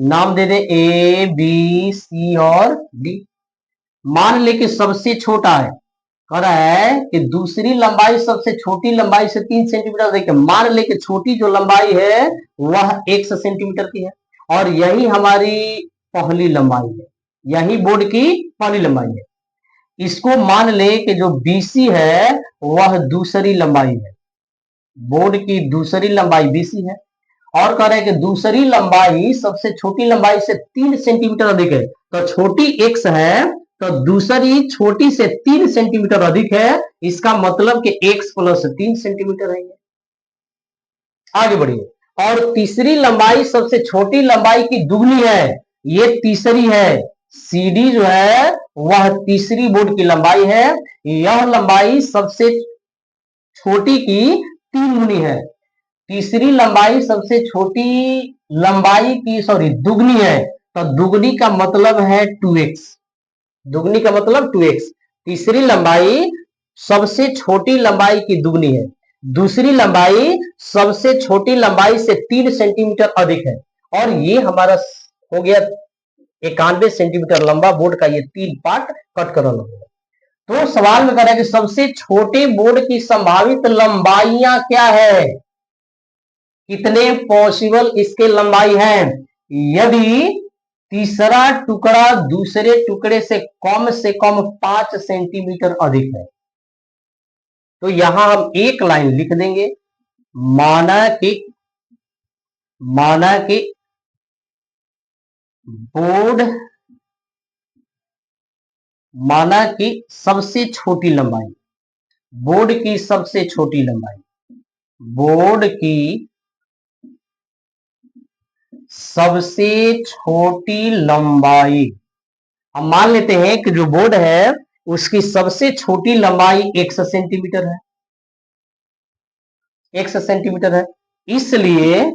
नाम दे दे ए, बी, सी और डी। मान ले कि सबसे छोटा है, कह रहा है कि दूसरी लंबाई सबसे छोटी लंबाई से 3 सेंटीमीटर अधिक है। मान ले कि छोटी जो लंबाई है वह 1 सेंटीमीटर की है, और यही हमारी पहली लंबाई है, यही बोर्ड की पहली लंबाई है। इसको मान ले कि जो बीसी है वह दूसरी लंबाई है, बोर्ड की दूसरी लंबाई बीसी है, और कह रहे हैं कि दूसरी लंबाई सबसे छोटी लंबाई से 3 सेंटीमीटर अधिक है। तो छोटी एक्स है, तो दूसरी छोटी से 3 सेंटीमीटर अधिक है। इसका मतलब कि एक्स प्लस 3 सेंटीमीटर है। आगे बढ़िए। और तीसरी लंबाई सबसे छोटी लंबाई की दुगनी है, ये तीसरी है। सीडी जो है वह तीसरी बोर्ड की लंबाई है। यह लंबाई सबसे छोटी की 3 गुनी है। तीसरी लंबाई सबसे छोटी लंबाई की दुगनी है, तो दुगनी का मतलब है 2x। दुगनी का मतलब 2x। तीसरी लंबाई सबसे छोटी लंबाई की दुगनी है। दूसरी लंबाई सबसे छोटी लंबाई से 3 सेंटीमीटर अधिक है, और ये हमारा हो गया 91 सेंटीमीटर लंबा बोर्ड का ये 3 पार्ट कट कर लो। तो सवाल में कह रहा है कि सबसे छोटे बोर्ड की संभावित लंबाइयां क्या है, कितने पॉसिबल इसके लंबाई है, यदि तीसरा टुकड़ा दूसरे टुकड़े से कम 5 सेंटीमीटर अधिक है। तो यहां हम एक लाइन लिख देंगे, माना कि बोर्ड, माना कि सबसे छोटी लंबाई, बोर्ड की सबसे छोटी लंबाई, बोर्ड की सबसे छोटी लंबाई, हम मान लेते हैं कि जो बोर्ड है उसकी सबसे छोटी लंबाई 100 सेंटीमीटर है, 100 सेंटीमीटर है। इसलिए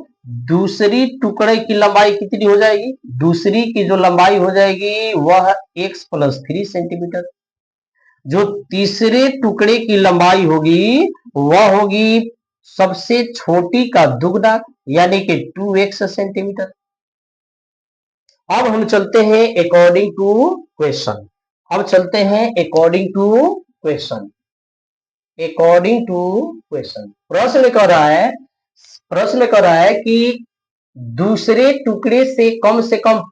दूसरी टुकड़े की लंबाई कितनी हो जाएगी? दूसरी की जो लंबाई हो जाएगी वह x प्लस 3 सेंटीमीटर। जो तीसरे टुकड़े की लंबाई होगी वह होगी सबसे छोटी का दुगना, यानी कि 2x सेंटीमीटर। अब हम चलते हैं अकॉर्डिंग टू क्वेश्चन। अब चलते हैं according to question. According to question, प्रश्न कह रहा है कि दूसरे टुकड़े से कम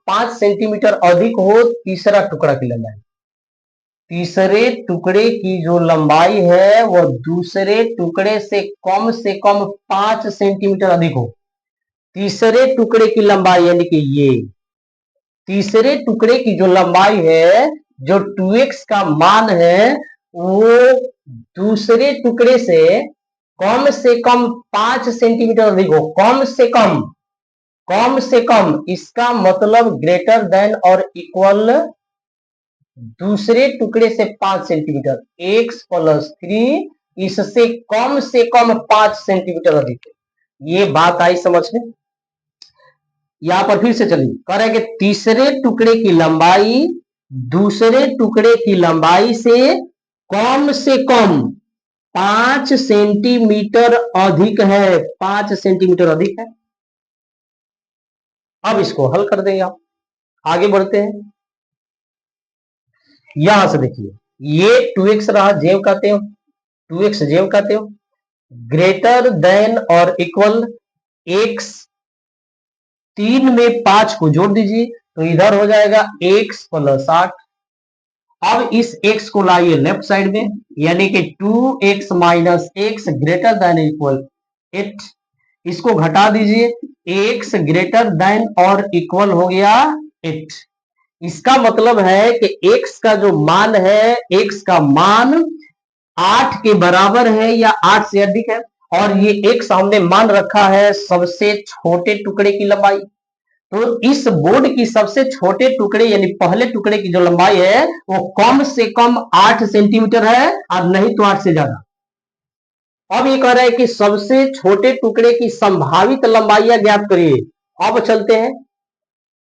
5 सेंटीमीटर अधिक हो तीसरा टुकड़ा की लंबाई। तीसरे टुकड़े की जो लंबाई है वह दूसरे टुकड़े से कम 5 सेंटीमीटर अधिक हो। तीसरे टुकड़े की लंबाई यानी कि ये तीसरे टुकड़े की जो लंबाई है, जो 2x का मान है, वो दूसरे टुकड़े से कम 5 सेंटीमीटर अधिक हो। कम से कम इसका मतलब ग्रेटर देन और इक्वल दूसरे टुकड़े से 5 सेंटीमीटर। x प्लस 3 इससे से कम 5 सेंटीमीटर अधिक है। ये बात आई समझ में? यहां पर फिर से चलिए, कह रहे हैं कि तीसरे टुकड़े की लंबाई दूसरे टुकड़े की लंबाई से कम 5 सेंटीमीटर अधिक है। 5 सेंटीमीटर अधिक है। अब इसको हल कर देंगे आप। आगे बढ़ते हैं। यहां से देखिए, ये 2x रहा, जेव कहते हो, 2x जेव कहते हो, ग्रेटर देन और इक्वल x, 3 में 5 को जोड़ दीजिए तो इधर हो जाएगा x प्लस 8। अब इस x को लाइए लेफ्ट साइड में, यानी कि 2x minus x greater than equal 8। इसको घटा दीजिए, x ग्रेटर देन और इक्वल हो गया 8। इसका मतलब है कि x का जो मान है, x का मान 8 के बराबर है या 8 से अधिक है। और ये x हमने मान रखा है सबसे छोटे टुकड़े की लंबाई। तो इस बोर्ड की सबसे छोटे टुकड़े यानी पहले टुकड़े की जो लंबाई है वो कम से कम 8 सेंटीमीटर है, और नहीं तो 8 से ज्यादा। अब ये कह रहा है कि सबसे छोटे टुकड़े की संभावित लंबाइयां ज्ञात करिए। अब चलते हैं।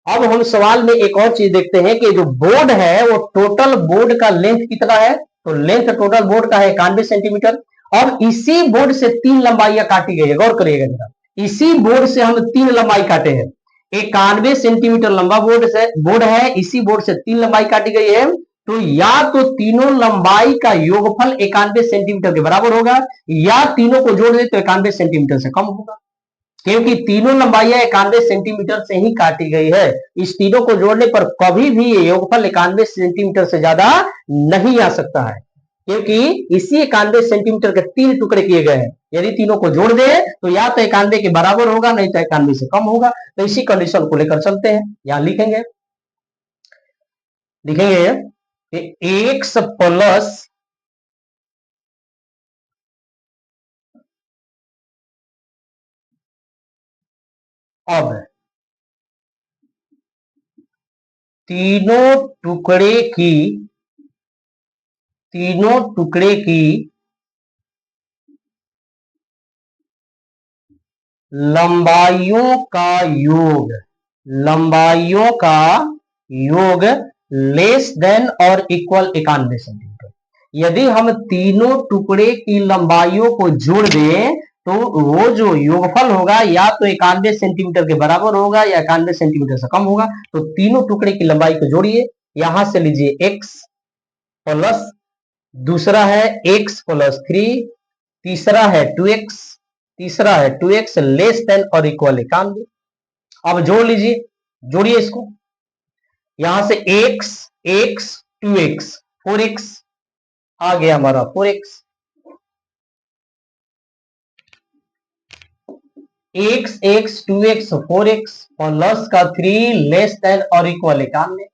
अब हम सवाल में एक और चीज देखते हैं कि जो बोर्ड है वो टोटल बोर्ड का लेंथ कितना है। तो लेंथ टोटल बोर्ड का है 91 सेंटीमीटर, और इसी बोर्ड से 3 लंबाइयां काटी गई है। गौर करिएगा जरा, इसी बोर्ड से हम 3 लंबाई काटे हैं। 91 सेंटीमीटर लंबा बोर्ड है, इसी बोर्ड से 3 लंबाई काटी गई है। तो या तो तीनों लंबाई का योगफल 91 सेंटीमीटर के बराबर होगा, या तीनों को जोड़ दे तो 91 सेंटीमीटर से कम होगा, क्योंकि तीनों लंबाइयां 91 सेंटीमीटर से ही काटी गई है। इस तीनों को जोड़ने पर कभी भी योगफल 91 सेंटीमीटर से ज्यादा नहीं आ सकता है, क्योंकि इसी 91 सेंटीमीटर के 3 टुकड़े किए गए हैं। यदि तीनों को जोड़ दे तो या तो 91 के बराबर होगा, नहीं तो 91 से कम होगा। तो इसी कंडीशन को लेकर चलते हैं। यहां लिखेंगे एक्स प्लस अब तीनों टुकड़े की लंबाइयों का योग लेस देन और इक्वल 91 सेंटीमीटर। यदि हम तीनों टुकड़े की लंबाइयों को जोड़ दें तो वो जो योगफल होगा या तो 91 सेंटीमीटर के बराबर होगा या 91 सेंटीमीटर से कम होगा। तो तीनों टुकड़े की लंबाई को जोड़िए। यहां से लीजिए x प्लस, दूसरा है x प्लस 3, तीसरा है 2x, लेस देन और इक्वल 91। अब जोड़ लीजिए, जोड़िए इसको। यहां से x, 2x, 4x आ गया हमारा 4x, x 2x 4x plus का 3 लेस देन और इक्वल 91।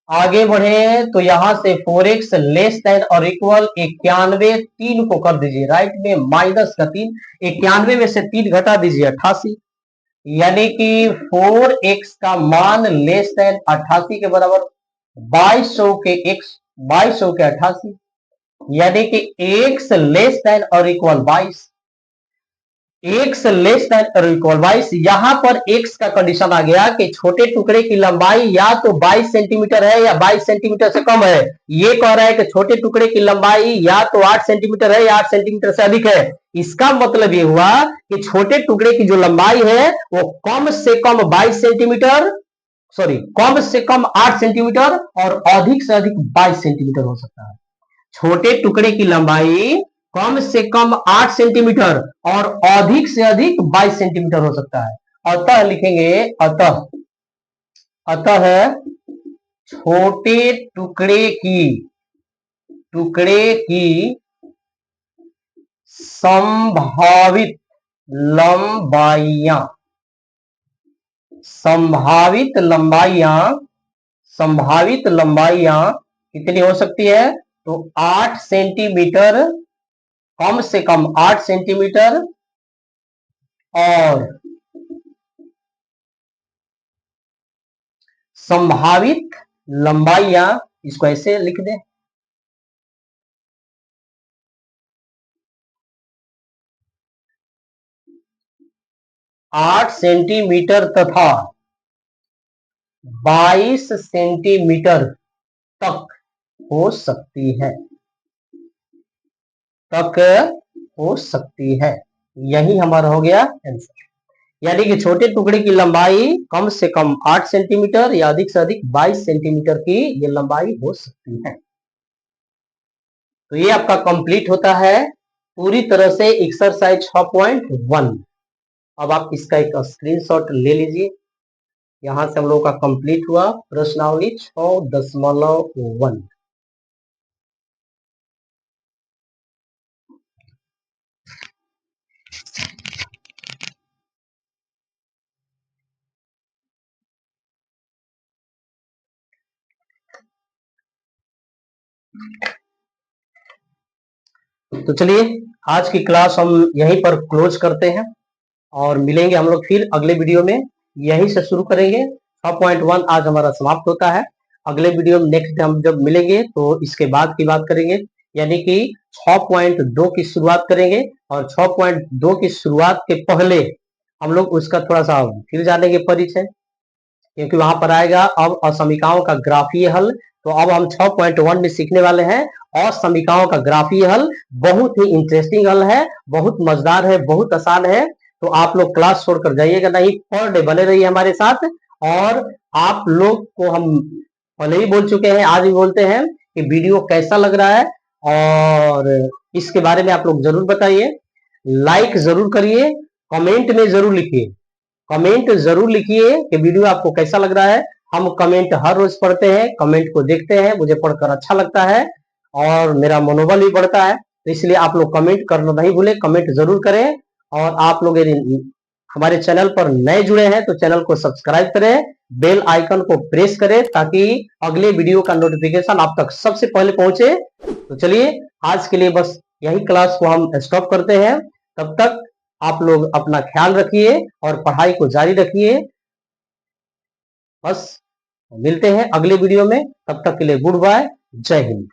आगे बढ़े तो यहां से 4x लेस देन और इक्वल 91, 3 को कर दीजिए राइट में, माइनस का 3, 91 में से 3 घटा दीजिए 88, यानी कि 4x का मान लेस देन 88 के बराबर, 2200 के x, 2200 के 88, यानी कि x लेस देन और इक्वल 22, x लेस देन और इक्वल 22। यहां पर x का कंडीशन आ गया कि छोटे टुकड़े की लंबाई या तो 22 सेंटीमीटर है या 22 सेंटीमीटर से कम है। ये कह रहा है कि छोटे टुकड़े की लंबाई या तो 8 सेंटीमीटर है या 8 सेंटीमीटर से अधिक है। इसका मतलब ये हुआ कि छोटे टुकड़े की जो लंबाई है वो कम से कम 22 सेंटीमीटर, सॉरी, कम से कम 8 सेंटीमीटर और अधिक से अधिक 22 सेंटीमीटर हो सकता है। छोटे टुकड़े की लंबाई कम से कम 8 सेंटीमीटर और अधिक से अधिक 22 सेंटीमीटर हो सकता है। अतः लिखेंगे, अतः छोटे टुकड़े की संभावित लंबाइयां कितनी हो सकती है। तो 8 सेंटीमीटर, कम से कम 8 सेंटीमीटर और संभावित लंबाइयां, इसको ऐसे लिख दें, 8 सेंटीमीटर तथा 22 सेंटीमीटर तक हो सकती है, तक हो सकती है। यही हमारा हो गया आंसर। यानी कि छोटे टुकड़े की लंबाई कम से कम 8 सेंटीमीटर या अधिक से अधिक 22 सेंटीमीटर की ये लंबाई हो सकती है। तो ये आपका कंप्लीट होता है पूरी तरह से एक्सरसाइज 6.1। अब आप इसका एक स्क्रीनशॉट ले लीजिए। यहां से हम लोगों का कंप्लीट हुआ प्रश्नावली 6.1। तो चलिए आज की क्लास हम यहीं पर क्लोज करते हैं और मिलेंगे हम लोग फिर अगले वीडियो में। यहीं से शुरू करेंगे। 6.1 आज हमारा समाप्त होता है। अगले वीडियो में नेक्स्ट हम जब मिलेंगे तो इसके बाद की बात करेंगे, यानी कि 6.2 की शुरुआत करेंगे। और 6.2 की शुरुआत के पहले हम लोग उसका थोड़ा सा फिर जानेंगे परिचय, क्योंकि वहां पर आएगा अब असमीकाओं का ग्राफीय हल। तो अब हम 6.1 में सीखने वाले हैं असमीकाओं का ग्राफीय हल। बहुत ही इंटरेस्टिंग हल है, बहुत मजेदार है, बहुत आसान है। तो आप लोग क्लास छोड़कर जाइएगा नहीं, पर डे बने रहिए हमारे साथ। और आप लोग को हम पहले ही बोल चुके हैं, आज भी बोलते हैं कि वीडियो कैसा लग रहा है और इसके बारे में आप लोग जरूर बताइए। लाइक जरूर करिए, कमेंट में जरूर लिखिए, कमेंट जरूर लिखिए कि वीडियो आपको कैसा लग रहा है। हम कमेंट हर रोज पढ़ते हैं, कमेंट को देखते हैं, मुझे पढ़कर अच्छा लगता है और मेरा मनोबल भी बढ़ता है। तो इसलिए आप लोग कमेंट करना नहीं भूलें, कमेंट जरूर करें। और आप लोग यदि हमारे चैनल पर नए जुड़े हैं तो चैनल को सब्सक्राइब करें, बेल आइकन को प्रेस करें ताकि अगले वीडियो का नोटिफिकेशन आप तक सबसे पहले पहुंचे। तो चलिए आज के लिए बस यही क्लास को हम स्टॉप करते हैं। तब तक आप लोग अपना ख्याल रखिए और पढ़ाई को जारी रखिए। बस मिलते हैं अगले वीडियो में, तब तक के लिए गुड बाय, जय हिंद।